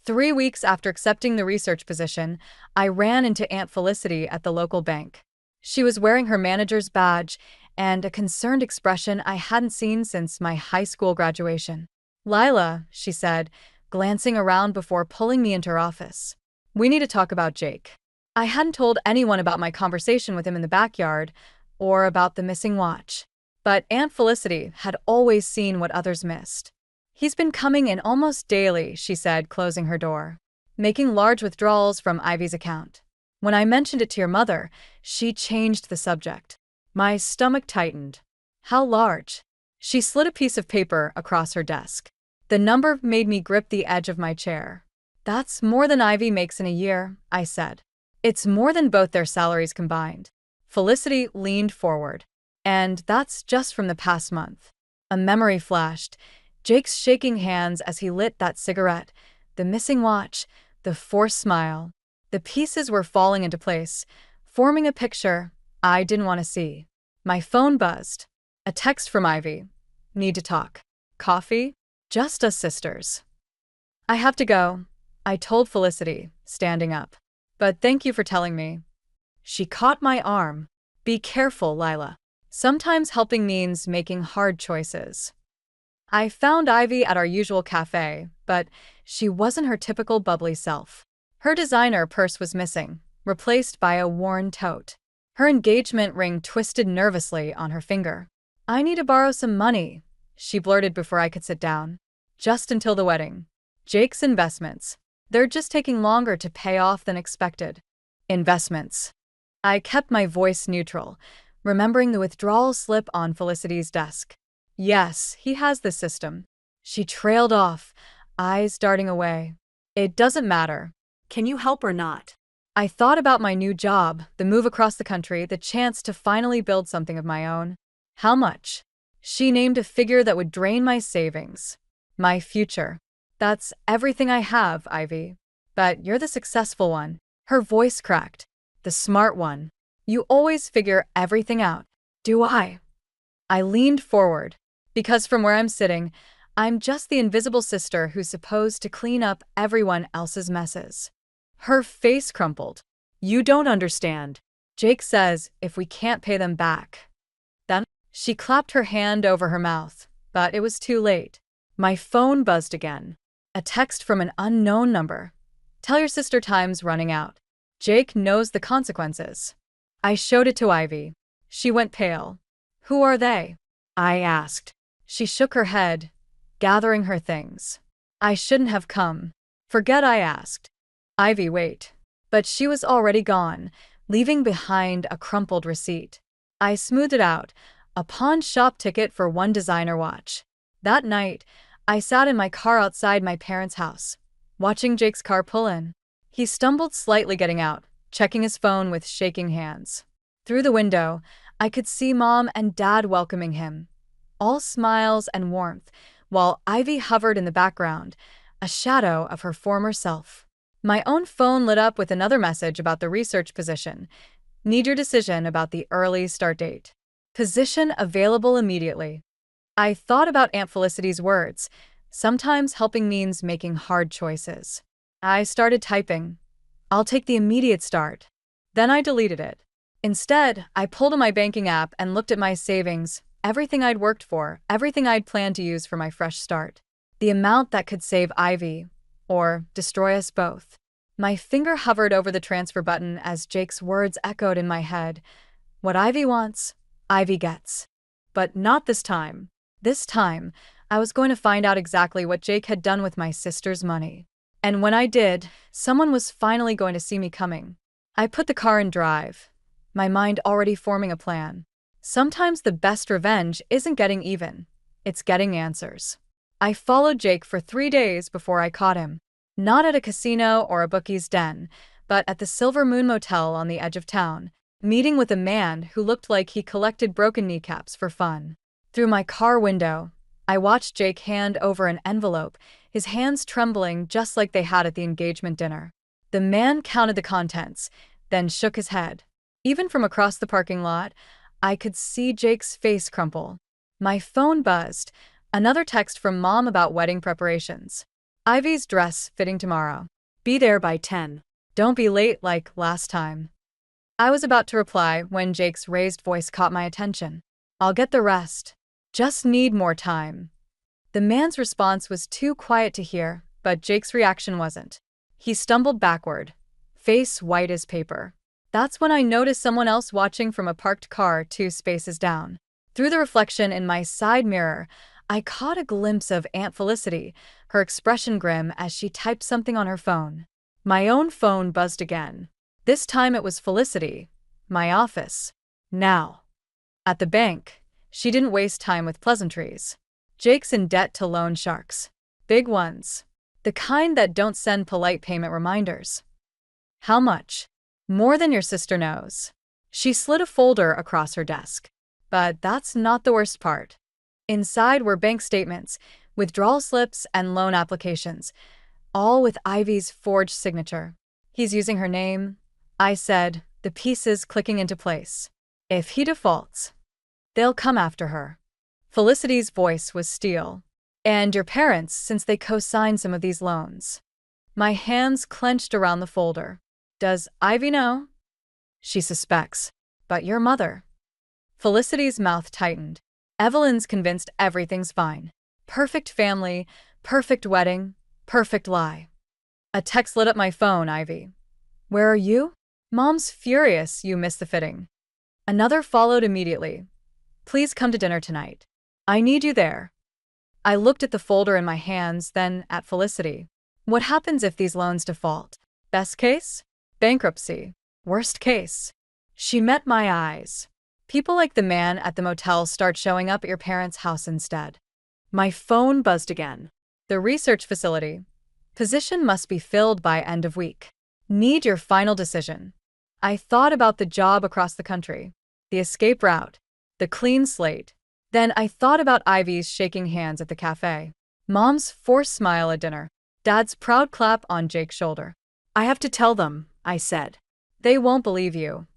3 weeks after accepting the research position, I ran into Aunt Felicity at the local bank. She was wearing her manager's badge and a concerned expression I hadn't seen since my high school graduation. "Lila," she said, glancing around before pulling me into her office. "We need to talk about Jake." I hadn't told anyone about my conversation with him in the backyard or about the missing watch. But Aunt Felicity had always seen what others missed. "He's been coming in almost daily," she said, closing her door, "making large withdrawals from Ivy's account. When I mentioned it to your mother, she changed the subject." My stomach tightened. "How large?" She slid a piece of paper across her desk. The number made me grip the edge of my chair. "That's more than Ivy makes in a year," I said. "It's more than both their salaries combined." Felicity leaned forward. And that's just from the past month. A memory flashed. Jake's shaking hands as he lit that cigarette, the missing watch, the forced smile. The pieces were falling into place, forming a picture I didn't want to see. My phone buzzed. A text from Ivy. Need to talk. Coffee? Just us sisters. I have to go, I told Felicity, standing up. But thank you for telling me. She caught my arm. Be careful, Lila. Sometimes helping means making hard choices. I found Ivy at our usual cafe, but she wasn't her typical bubbly self. Her designer purse was missing, replaced by a worn tote. Her engagement ring twisted nervously on her finger. I need to borrow some money, she blurted before I could sit down. Just until the wedding. Jake's investments. They're just taking longer to pay off than expected. Investments. I kept my voice neutral, remembering the withdrawal slip on Felicity's desk. Yes, he has the system. She trailed off, eyes darting away. It doesn't matter. Can you help or not? I thought about my new job, the move across the country, the chance to finally build something of my own. How much? She named a figure that would drain my savings. My future. That's everything I have, Ivy. But you're the successful one. Her voice cracked. The smart one. You always figure everything out. Do I? I leaned forward. Because from where I'm sitting, I'm just the invisible sister who's supposed to clean up everyone else's messes. Her face crumpled. You don't understand. Jake says if we can't pay them back. Then she clapped her hand over her mouth, but it was too late. My phone buzzed again. A text from an unknown number. Tell your sister time's running out. Jake knows the consequences. I showed it to Ivy. She went pale. Who are they? I asked. She shook her head, gathering her things. I shouldn't have come. Forget I asked. Ivy, wait. But she was already gone, leaving behind a crumpled receipt. I smoothed it out, a pawn shop ticket for one designer watch. That night, I sat in my car outside my parents' house, watching Jake's car pull in. He stumbled slightly getting out, checking his phone with shaking hands. Through the window, I could see Mom and Dad welcoming him, all smiles and warmth, while Ivy hovered in the background, a shadow of her former self. My own phone lit up with another message about the research position. Need your decision about the early start date. Position available immediately. I thought about Aunt Felicity's words. Sometimes helping means making hard choices. I started typing. I'll take the immediate start. Then I deleted it. Instead, I pulled on my banking app and looked at my savings, everything I'd worked for, everything I'd planned to use for my fresh start. The amount that could save Ivy, or destroy us both. My finger hovered over the transfer button as Jake's words echoed in my head. What Ivy wants, Ivy gets. But not this time. This time, I was going to find out exactly what Jake had done with my sister's money. And when I did, someone was finally going to see me coming. I put the car in drive, my mind already forming a plan. Sometimes the best revenge isn't getting even, it's getting answers. I followed Jake for 3 days before I caught him. Not at a casino or a bookie's den, but at the Silver Moon Motel on the edge of town, meeting with a man who looked like he collected broken kneecaps for fun. Through my car window, I watched Jake hand over an envelope, his hands trembling just like they had at the engagement dinner. The man counted the contents, then shook his head. Even from across the parking lot, I could see Jake's face crumple. My phone buzzed, another text from Mom about wedding preparations. Ivy's dress fitting tomorrow. Be there by 10. Don't be late like last time. I was about to reply when Jake's raised voice caught my attention. I'll get the rest. Just need more time. The man's response was too quiet to hear, but Jake's reaction wasn't. He stumbled backward, face white as paper. That's when I noticed someone else watching from a parked car 2 spaces down. Through the reflection in my side mirror, I caught a glimpse of Aunt Felicity, her expression grim as she typed something on her phone. My own phone buzzed again. This time it was Felicity, my office. Now. At the bank, she didn't waste time with pleasantries. Jake's in debt to loan sharks. Big ones. The kind that don't send polite payment reminders. How much? More than your sister knows. She slid a folder across her desk. But that's not the worst part. Inside were bank statements, withdrawal slips, and loan applications, all with Ivy's forged signature. He's using her name, I said, the pieces clicking into place. If he defaults, they'll come after her. Felicity's voice was steel. And your parents, since they co-signed some of these loans. My hands clenched around the folder. Does Ivy know? She suspects. But your mother. Felicity's mouth tightened. Evelyn's convinced everything's fine. Perfect family, perfect wedding, perfect lie. A text lit up my phone, Ivy. Where are you? Mom's furious you missed the fitting. Another followed immediately. Please come to dinner tonight. I need you there. I looked at the folder in my hands, then at Felicity. What happens if these loans default? Best case? Bankruptcy. Worst case? She met my eyes. People like the man at the motel start showing up at your parents' house instead. My phone buzzed again. The research facility. Position must be filled by end of week. Need your final decision. I thought about the job across the country, the escape route, the clean slate. Then I thought about Ivy's shaking hands at the cafe, Mom's forced smile at dinner, Dad's proud clap on Jake's shoulder. I have to tell them, I said. They won't believe you.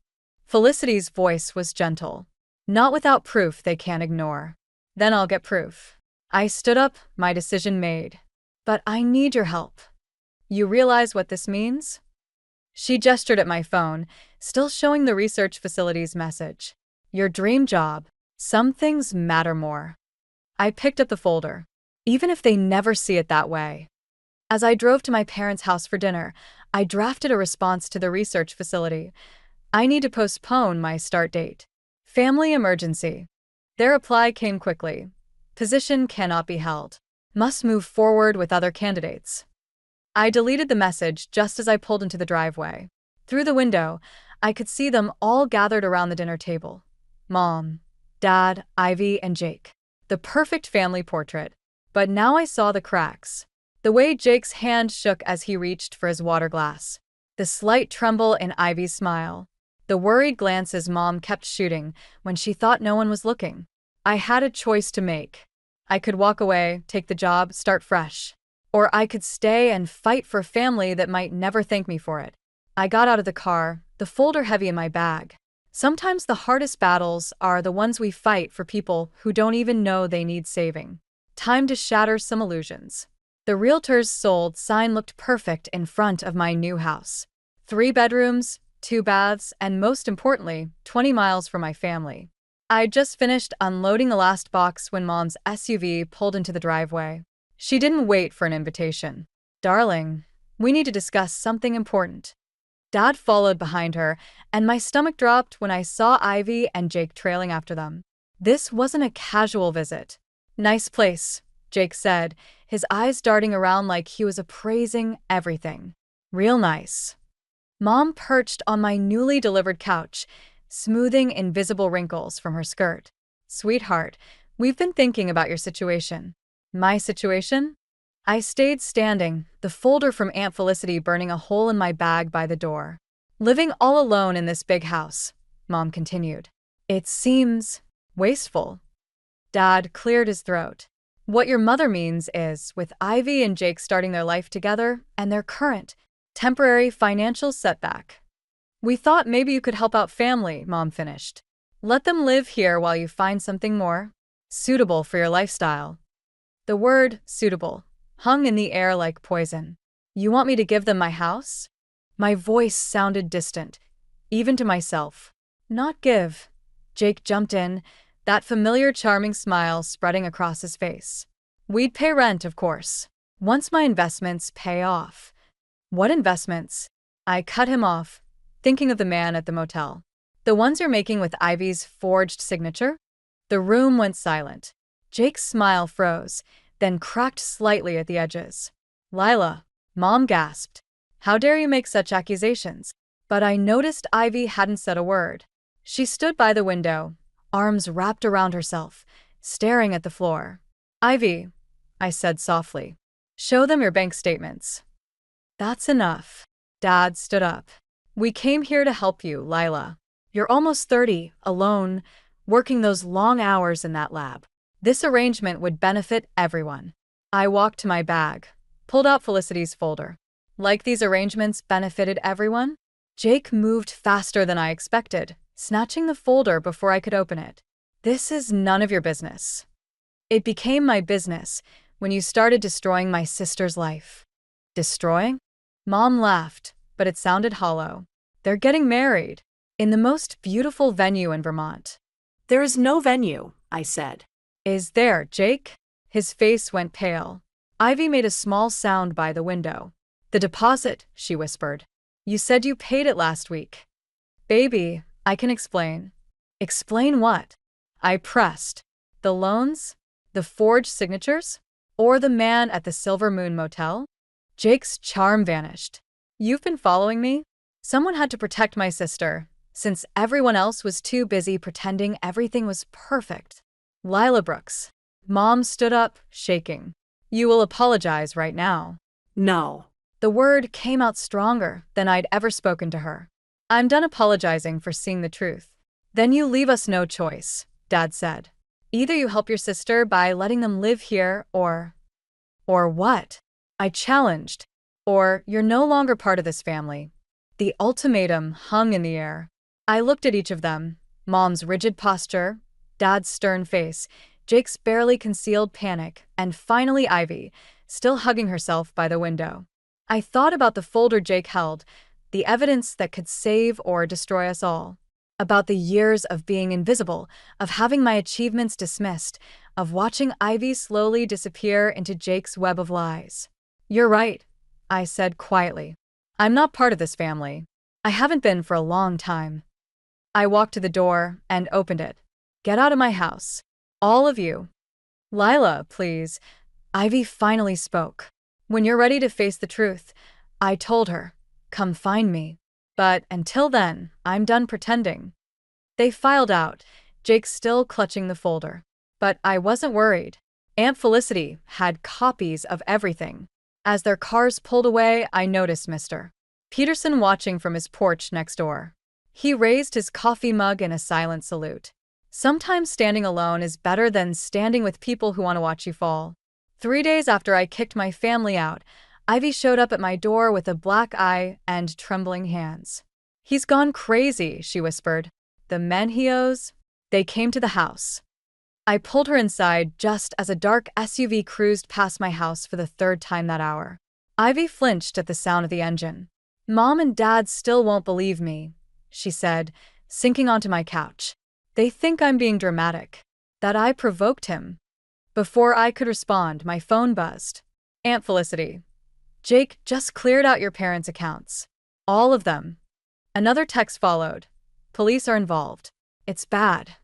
Felicity's voice was gentle. Not without proof they can't ignore. Then I'll get proof. I stood up, my decision made. But I need your help. You realize what this means? She gestured at my phone, still showing the research facility's message. Your dream job. Some things matter more. I picked up the folder, even if they never see it that way. As I drove to my parents' house for dinner, I drafted a response to the research facility. I need to postpone my start date. Family emergency. Their reply came quickly. Position cannot be held. Must move forward with other candidates. I deleted the message just as I pulled into the driveway. Through the window, I could see them all gathered around the dinner table. Mom, Dad, Ivy, and Jake. The perfect family portrait. But now I saw the cracks. The way Jake's hand shook as he reached for his water glass. The slight tremble in Ivy's smile. The worried glances Mom kept shooting when she thought no one was looking. I had a choice to make. I could walk away, take the job, start fresh. Or I could stay and fight for a family that might never thank me for it. I got out of the car, the folder heavy in my bag. Sometimes the hardest battles are the ones we fight for people who don't even know they need saving. Time to shatter some illusions. The realtor's sold sign looked perfect in front of my new house. 3 bedrooms, 2 baths, and most importantly, 20 miles from my family. I'd just finished unloading the last box when Mom's SUV pulled into the driveway. She didn't wait for an invitation. Darling, we need to discuss something important. Dad followed behind her, and my stomach dropped when I saw Ivy and Jake trailing after them. This wasn't a casual visit. Nice place, Jake said, his eyes darting around like he was appraising everything. Real nice. Mom perched on my newly delivered couch, smoothing invisible wrinkles from her skirt. Sweetheart, we've been thinking about your situation. My situation? I stayed standing, the folder from Aunt Felicity burning a hole in my bag by the door. Living all alone in this big house, Mom continued. It seems wasteful. Dad cleared his throat. What your mother means is, with Ivy and Jake starting their life together and their current, temporary financial setback. We thought maybe you could help out family, Mom finished. Let them live here while you find something more suitable for your lifestyle. The word suitable hung in the air like poison. You want me to give them my house? My voice sounded distant, even to myself. Not give. Jake jumped in, that familiar charming smile spreading across his face. We'd pay rent, of course. Once my investments pay off. What investments? I cut him off, thinking of the man at the motel. The ones you're making with Ivy's forged signature? The room went silent. Jake's smile froze, then cracked slightly at the edges. Lila, Mom gasped. How dare you make such accusations? But I noticed Ivy hadn't said a word. She stood by the window, arms wrapped around herself, staring at the floor. Ivy, I said softly, show them your bank statements. That's enough. Dad stood up. We came here to help you, Lila. You're almost 30, alone, working those long hours in that lab. This arrangement would benefit everyone. I walked to my bag, pulled out Felicity's folder. Like these arrangements benefited everyone? Jake moved faster than I expected, snatching the folder before I could open it. This is none of your business. It became my business when you started destroying my sister's life. Destroying? Mom laughed, but it sounded hollow. They're getting married in the most beautiful venue in Vermont. There is no venue, I said. Is there, Jake? His face went pale. Ivy made a small sound by the window. The deposit, she whispered. You said you paid it last week. Baby, I can explain. Explain what? I pressed. The loans? The forged signatures? Or the man at the Silver Moon Motel? Jake's charm vanished. You've been following me? Someone had to protect my sister, since everyone else was too busy pretending everything was perfect. Lila Brooks. Mom stood up, shaking. You will apologize right now. No. The word came out stronger than I'd ever spoken to her. I'm done apologizing for seeing the truth. Then you leave us no choice, Dad said. Either you help your sister by letting them live here, or what? I challenged. Or you're no longer part of this family. The ultimatum hung in the air. I looked at each of them, Mom's rigid posture, Dad's stern face, Jake's barely concealed panic, and finally Ivy, still hugging herself by the window. I thought about the folder Jake held, the evidence that could save or destroy us all. About the years of being invisible, of having my achievements dismissed, of watching Ivy slowly disappear into Jake's web of lies. You're right, I said quietly. I'm not part of this family. I haven't been for a long time. I walked to the door and opened it. Get out of my house. All of you. Lila, please. Ivy finally spoke. When you're ready to face the truth, I told her, come find me. But until then, I'm done pretending. They filed out, Jake still clutching the folder. But I wasn't worried. Aunt Felicity had copies of everything. As their cars pulled away, I noticed Mr. Peterson watching from his porch next door. He raised his coffee mug in a silent salute. Sometimes standing alone is better than standing with people who want to watch you fall. 3 days after I kicked my family out, Ivy showed up at my door with a black eye and trembling hands. He's gone crazy, she whispered. The men he owes? They came to the house. I pulled her inside just as a dark SUV cruised past my house for the 3rd time that hour. Ivy flinched at the sound of the engine. Mom and Dad still won't believe me, she said, sinking onto my couch. They think I'm being dramatic, that I provoked him. Before I could respond, my phone buzzed. Aunt Felicity. Jake just cleared out your parents' accounts. All of them. Another text followed. Police are involved. It's bad.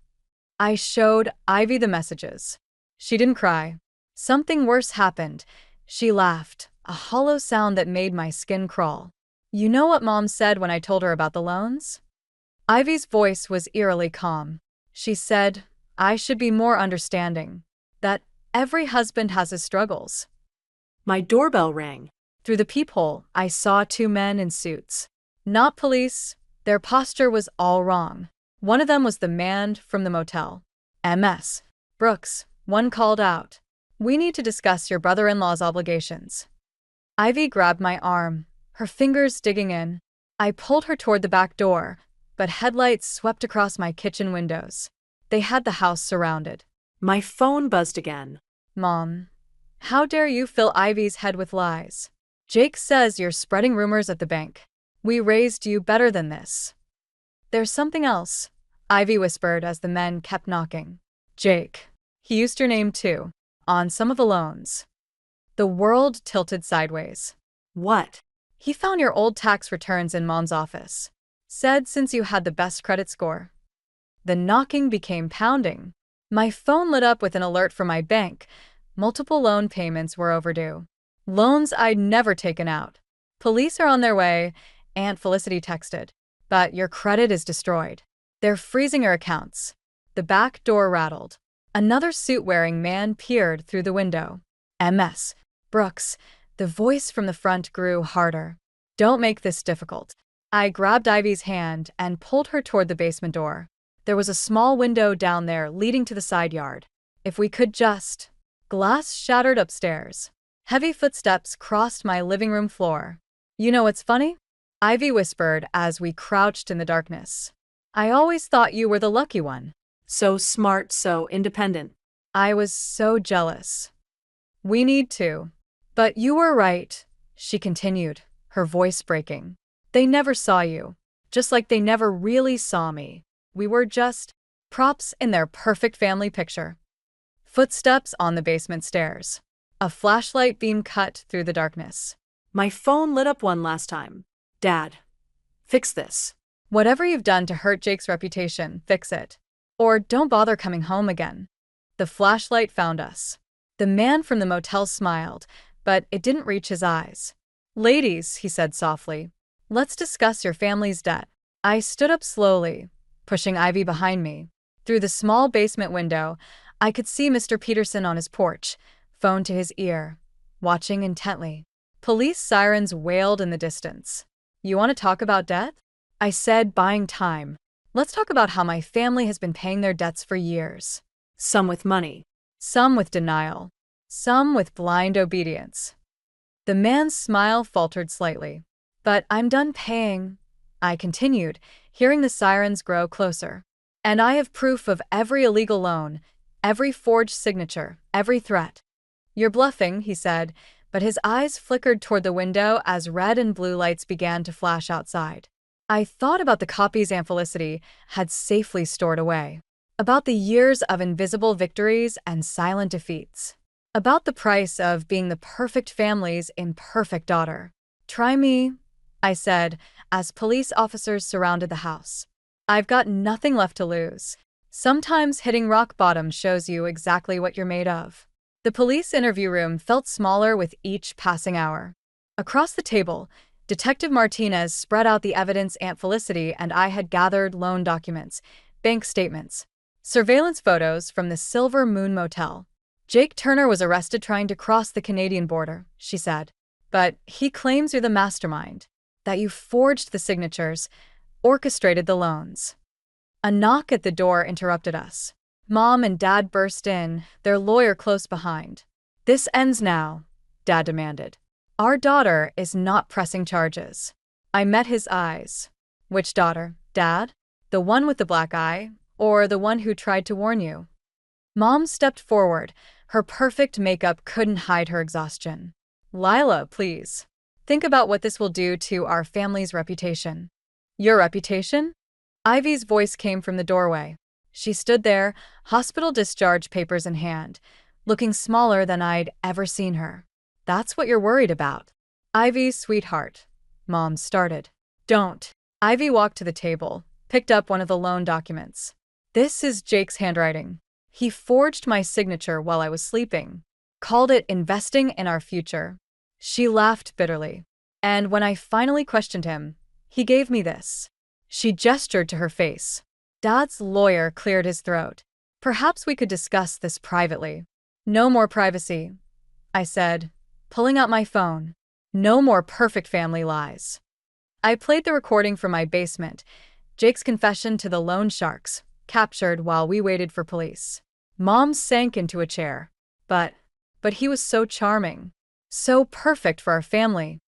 I showed Ivy the messages. She didn't cry. Something worse happened. She laughed, a hollow sound that made my skin crawl. You know what Mom said when I told her about the loans? Ivy's voice was eerily calm. She said, I should be more understanding. That every husband has his struggles. My doorbell rang. Through the peephole, I saw 2 men in suits. Not police. Their posture was all wrong. One of them was the man from the motel. MS. Brooks, one called out. We need to discuss your brother-in-law's obligations. Ivy grabbed my arm, her fingers digging in. I pulled her toward the back door, but headlights swept across my kitchen windows. They had the house surrounded. My phone buzzed again. Mom, how dare you fill Ivy's head with lies? Jake says you're spreading rumors at the bank. We raised you better than this. There's something else, Ivy whispered as the men kept knocking. Jake. He used your name too, on some of the loans. The world tilted sideways. What? He found your old tax returns in Mom's office. Said since you had the best credit score. The knocking became pounding. My phone lit up with an alert from my bank. Multiple loan payments were overdue. Loans I'd never taken out. Police are on their way, Aunt Felicity texted. But your credit is destroyed. They're freezing your accounts. The back door rattled. Another suit-wearing man peered through the window. MS. Brooks. The voice from the front grew harder. Don't make this difficult. I grabbed Ivy's hand and pulled her toward the basement door. There was a small window down there leading to the side yard. If we could just. Glass shattered upstairs. Heavy footsteps crossed my living room floor. You know what's funny? Ivy whispered as we crouched in the darkness. I always thought you were the lucky one. So smart, so independent. I was so jealous. We need to. But you were right, she continued, her voice breaking. They never saw you. Just like they never really saw me. We were just props in their perfect family picture. Footsteps on the basement stairs. A flashlight beam cut through the darkness. My phone lit up one last time. Dad, fix this. Whatever you've done to hurt Jake's reputation, fix it. Or don't bother coming home again. The flashlight found us. The man from the motel smiled, but it didn't reach his eyes. Ladies, he said softly, let's discuss your family's debt. I stood up slowly, pushing Ivy behind me. Through the small basement window, I could see Mr. Peterson on his porch, phone to his ear, watching intently. Police sirens wailed in the distance. You want to talk about debt? I said, buying time. Let's talk about how my family has been paying their debts for years. Some with money. Some with denial. Some with blind obedience. The man's smile faltered slightly. But I'm done paying, I continued, hearing the sirens grow closer. And I have proof of every illegal loan, every forged signature, every threat. You're bluffing, he said, but his eyes flickered toward the window as red and blue lights began to flash outside. I thought about the copies Aunt Felicity had safely stored away. About the years of invisible victories and silent defeats. About the price of being the perfect family's imperfect daughter. Try me, I said, as police officers surrounded the house. I've got nothing left to lose. Sometimes hitting rock bottom shows you exactly what you're made of. The police interview room felt smaller with each passing hour. Across the table, Detective Martinez spread out the evidence Aunt Felicity and I had gathered: loan documents, bank statements, surveillance photos from the Silver Moon Motel. Jake Turner was arrested trying to cross the Canadian border, she said. But he claims you're the mastermind, that you forged the signatures, orchestrated the loans. A knock at the door interrupted us. Mom and Dad burst in, their lawyer close behind. This ends now, Dad demanded. Our daughter is not pressing charges. I met his eyes. Which daughter, Dad? The one with the black eye, or the one who tried to warn you? Mom stepped forward. Her perfect makeup couldn't hide her exhaustion. Lila, please. Think about what this will do to our family's reputation. Your reputation? Ivy's voice came from the doorway. She stood there, hospital discharge papers in hand, looking smaller than I'd ever seen her. That's what you're worried about. Ivy, sweetheart. Mom started. Don't. Ivy walked to the table, picked up one of the loan documents. This is Jake's handwriting. He forged my signature while I was sleeping. Called it investing in our future. She laughed bitterly. And when I finally questioned him, he gave me this. She gestured to her face. Dad's lawyer cleared his throat. Perhaps we could discuss this privately. No more privacy, I said, pulling out my phone. No more perfect family lies. I played the recording from my basement, Jake's confession to the loan sharks, captured while we waited for police. Mom sank into a chair. But he was so charming. So perfect for our family.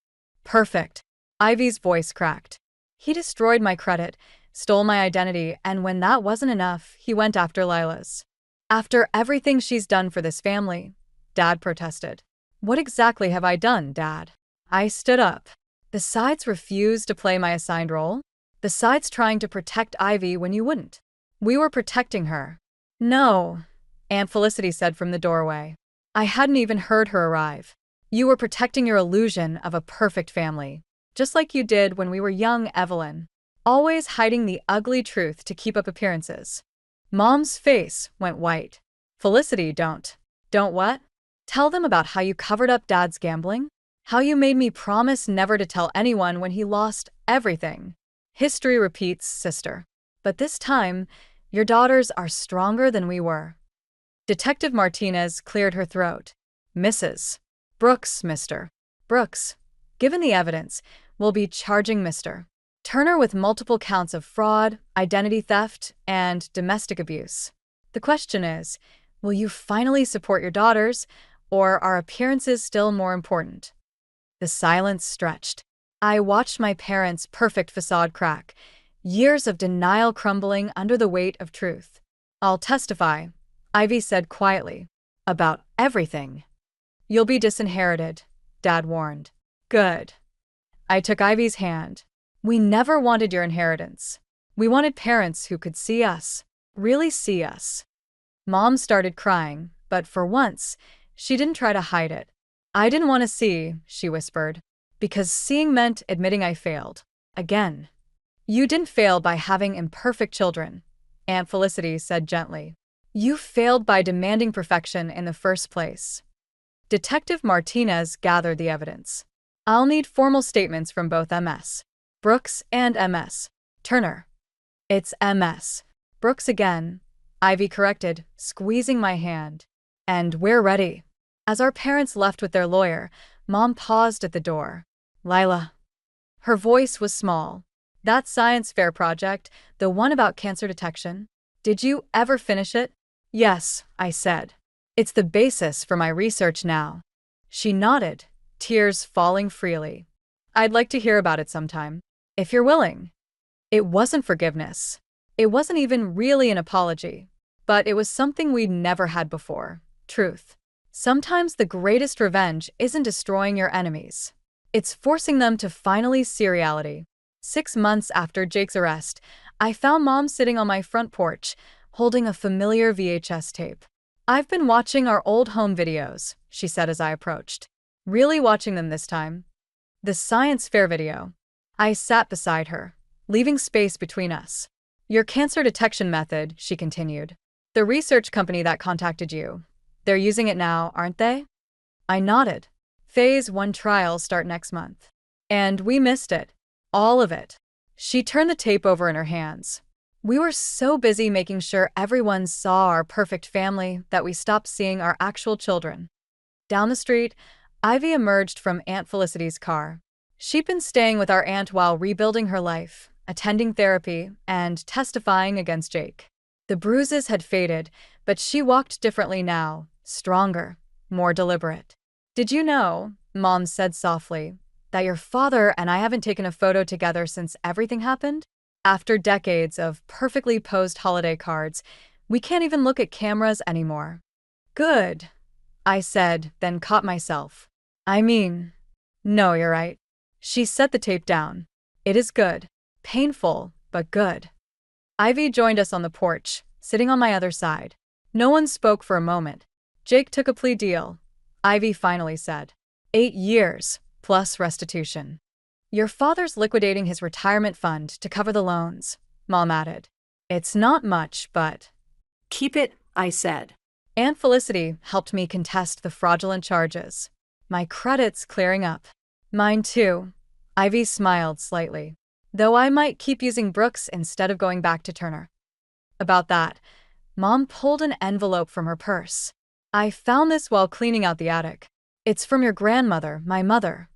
Perfect. Ivy's voice cracked. He destroyed my credit, stole my identity, and when that wasn't enough, he went after Lila's. After everything she's done for this family, Dad protested. What exactly have I done, Dad? I stood up. Besides refused to play my assigned role? Besides trying to protect Ivy when you wouldn't? We were protecting her. No, Aunt Felicity said from the doorway. I hadn't even heard her arrive. You were protecting your illusion of a perfect family, just like you did when we were young, Evelyn. Always hiding the ugly truth to keep up appearances. Mom's face went white. Felicity, don't what? Tell them about how you covered up Dad's gambling? How you made me promise never to tell anyone when he lost everything. History repeats, sister. But this time, your daughters are stronger than we were. Detective Martinez cleared her throat. Mrs. Brooks, Mr. Brooks. Given the evidence, we'll be charging Mr. Turner with multiple counts of fraud, identity theft, and domestic abuse. The question is, will you finally support your daughters, or are appearances still more important? The silence stretched. I watched my parents' perfect facade crack, years of denial crumbling under the weight of truth. I'll testify, Ivy said quietly. About everything. You'll be disinherited, Dad warned. Good. I took Ivy's hand. We never wanted your inheritance. We wanted parents who could see us, really see us. Mom started crying, but for once, she didn't try to hide it. I didn't want to see, she whispered, because seeing meant admitting I failed. Again. You didn't fail by having imperfect children, Aunt Felicity said gently. You failed by demanding perfection in the first place. Detective Martinez gathered the evidence. I'll need formal statements from both MS. Brooks and MS. Turner. It's MS. Brooks again, Ivy corrected, squeezing my hand. And we're ready. As our parents left with their lawyer, Mom paused at the door. Lila. Her voice was small. That science fair project, the one about cancer detection, did you ever finish it? Yes, I said. It's the basis for my research now. She nodded, tears falling freely. I'd like to hear about it sometime, if you're willing. It wasn't forgiveness. It wasn't even really an apology. But it was something we'd never had before. Truth. Sometimes the greatest revenge isn't destroying your enemies. It's forcing them to finally see reality. 6 months after Jake's arrest, I found Mom sitting on my front porch, holding a familiar VHS tape. I've been watching our old home videos, she said as I approached. Really watching them this time. The science fair video. I sat beside her, leaving space between us. Your cancer detection method, she continued. The research company that contacted you. They're using it now, aren't they? I nodded. Phase 1 trials start next month. And we missed it. All of it. She turned the tape over in her hands. We were so busy making sure everyone saw our perfect family that we stopped seeing our actual children. Down the street, Ivy emerged from Aunt Felicity's car. She'd been staying with our aunt while rebuilding her life, attending therapy, and testifying against Jake. The bruises had faded, but she walked differently now, stronger, more deliberate. Did you know, Mom said softly, that your father and I haven't taken a photo together since everything happened? After decades of perfectly posed holiday cards, we can't even look at cameras anymore. Good, I said, then caught myself. I mean, no, you're right. She set the tape down. It is good. Painful, but good. Ivy joined us on the porch, sitting on my other side. No one spoke for a moment. Jake took a plea deal, Ivy finally said. 8 years, plus restitution. Your father's liquidating his retirement fund to cover the loans, Mom added. It's not much, but… Keep it, I said. Aunt Felicity helped me contest the fraudulent charges. My credit's clearing up. Mine too. Ivy smiled slightly. Though I might keep using Brooks instead of going back to Turner. About that, Mom pulled an envelope from her purse. I found this while cleaning out the attic. It's from your grandmother, my mother.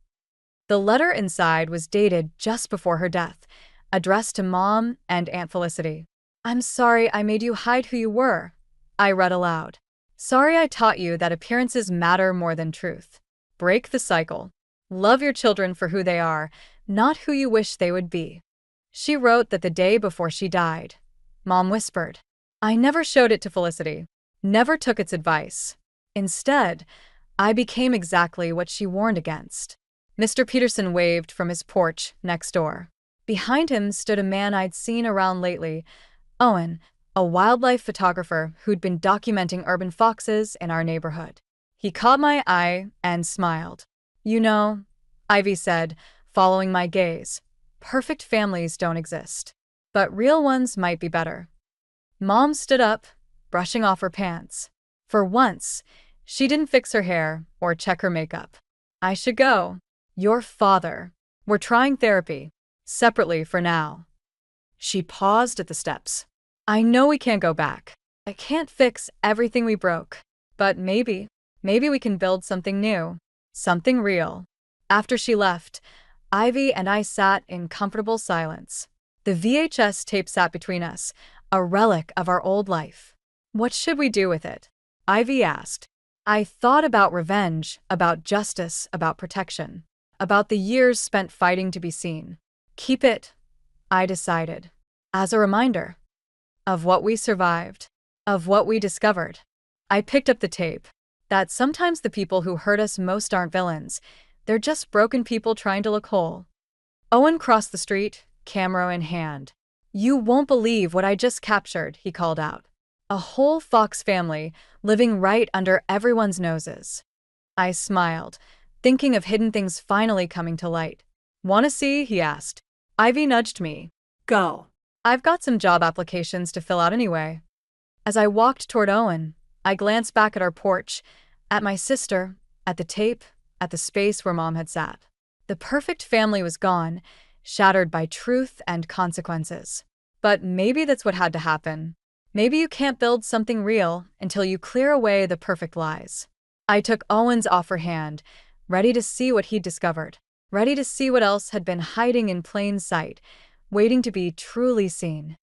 The letter inside was dated just before her death, addressed to Mom and Aunt Felicity. I'm sorry I made you hide who you were, I read aloud. Sorry I taught you that appearances matter more than truth. Break the cycle. Love your children for who they are, not who you wish they would be. She wrote that the day before she died. Mom whispered. I never showed it to Felicity, never took its advice. Instead, I became exactly what she warned against. Mr. Peterson waved from his porch next door. Behind him stood a man I'd seen around lately, Owen, a wildlife photographer who'd been documenting urban foxes in our neighborhood. He caught my eye and smiled. You know, Ivy said, following my gaze, perfect families don't exist. But real ones might be better. Mom stood up, brushing off her pants. For once, she didn't fix her hair or check her makeup. I should go. Your father. We're trying therapy. Separately for now. She paused at the steps. I know we can't go back. I can't fix everything we broke. But maybe we can build something new. Something real. After she left, Ivy and I sat in comfortable silence. The VHS tape sat between us, a relic of our old life. What should we do with it? Ivy asked. I thought about revenge, about justice, about protection, about the years spent fighting to be seen. Keep it, I decided, as a reminder of what we survived, of what we discovered. I picked up the tape. That sometimes the people who hurt us most aren't villains. They're just broken people trying to look whole. Owen crossed the street, camera in hand. You won't believe what I just captured, he called out. A whole Fox family living right under everyone's noses. I smiled, thinking of hidden things finally coming to light. Want to see? He asked. Ivy nudged me. Go. I've got some job applications to fill out anyway. As I walked toward Owen, I glanced back at our porch, at my sister, at the tape, at the space where Mom had sat. The perfect family was gone, shattered by truth and consequences. But maybe that's what had to happen. Maybe you can't build something real until you clear away the perfect lies. I took Owen's offer hand, ready to see what he'd discovered, ready to see what else had been hiding in plain sight, waiting to be truly seen.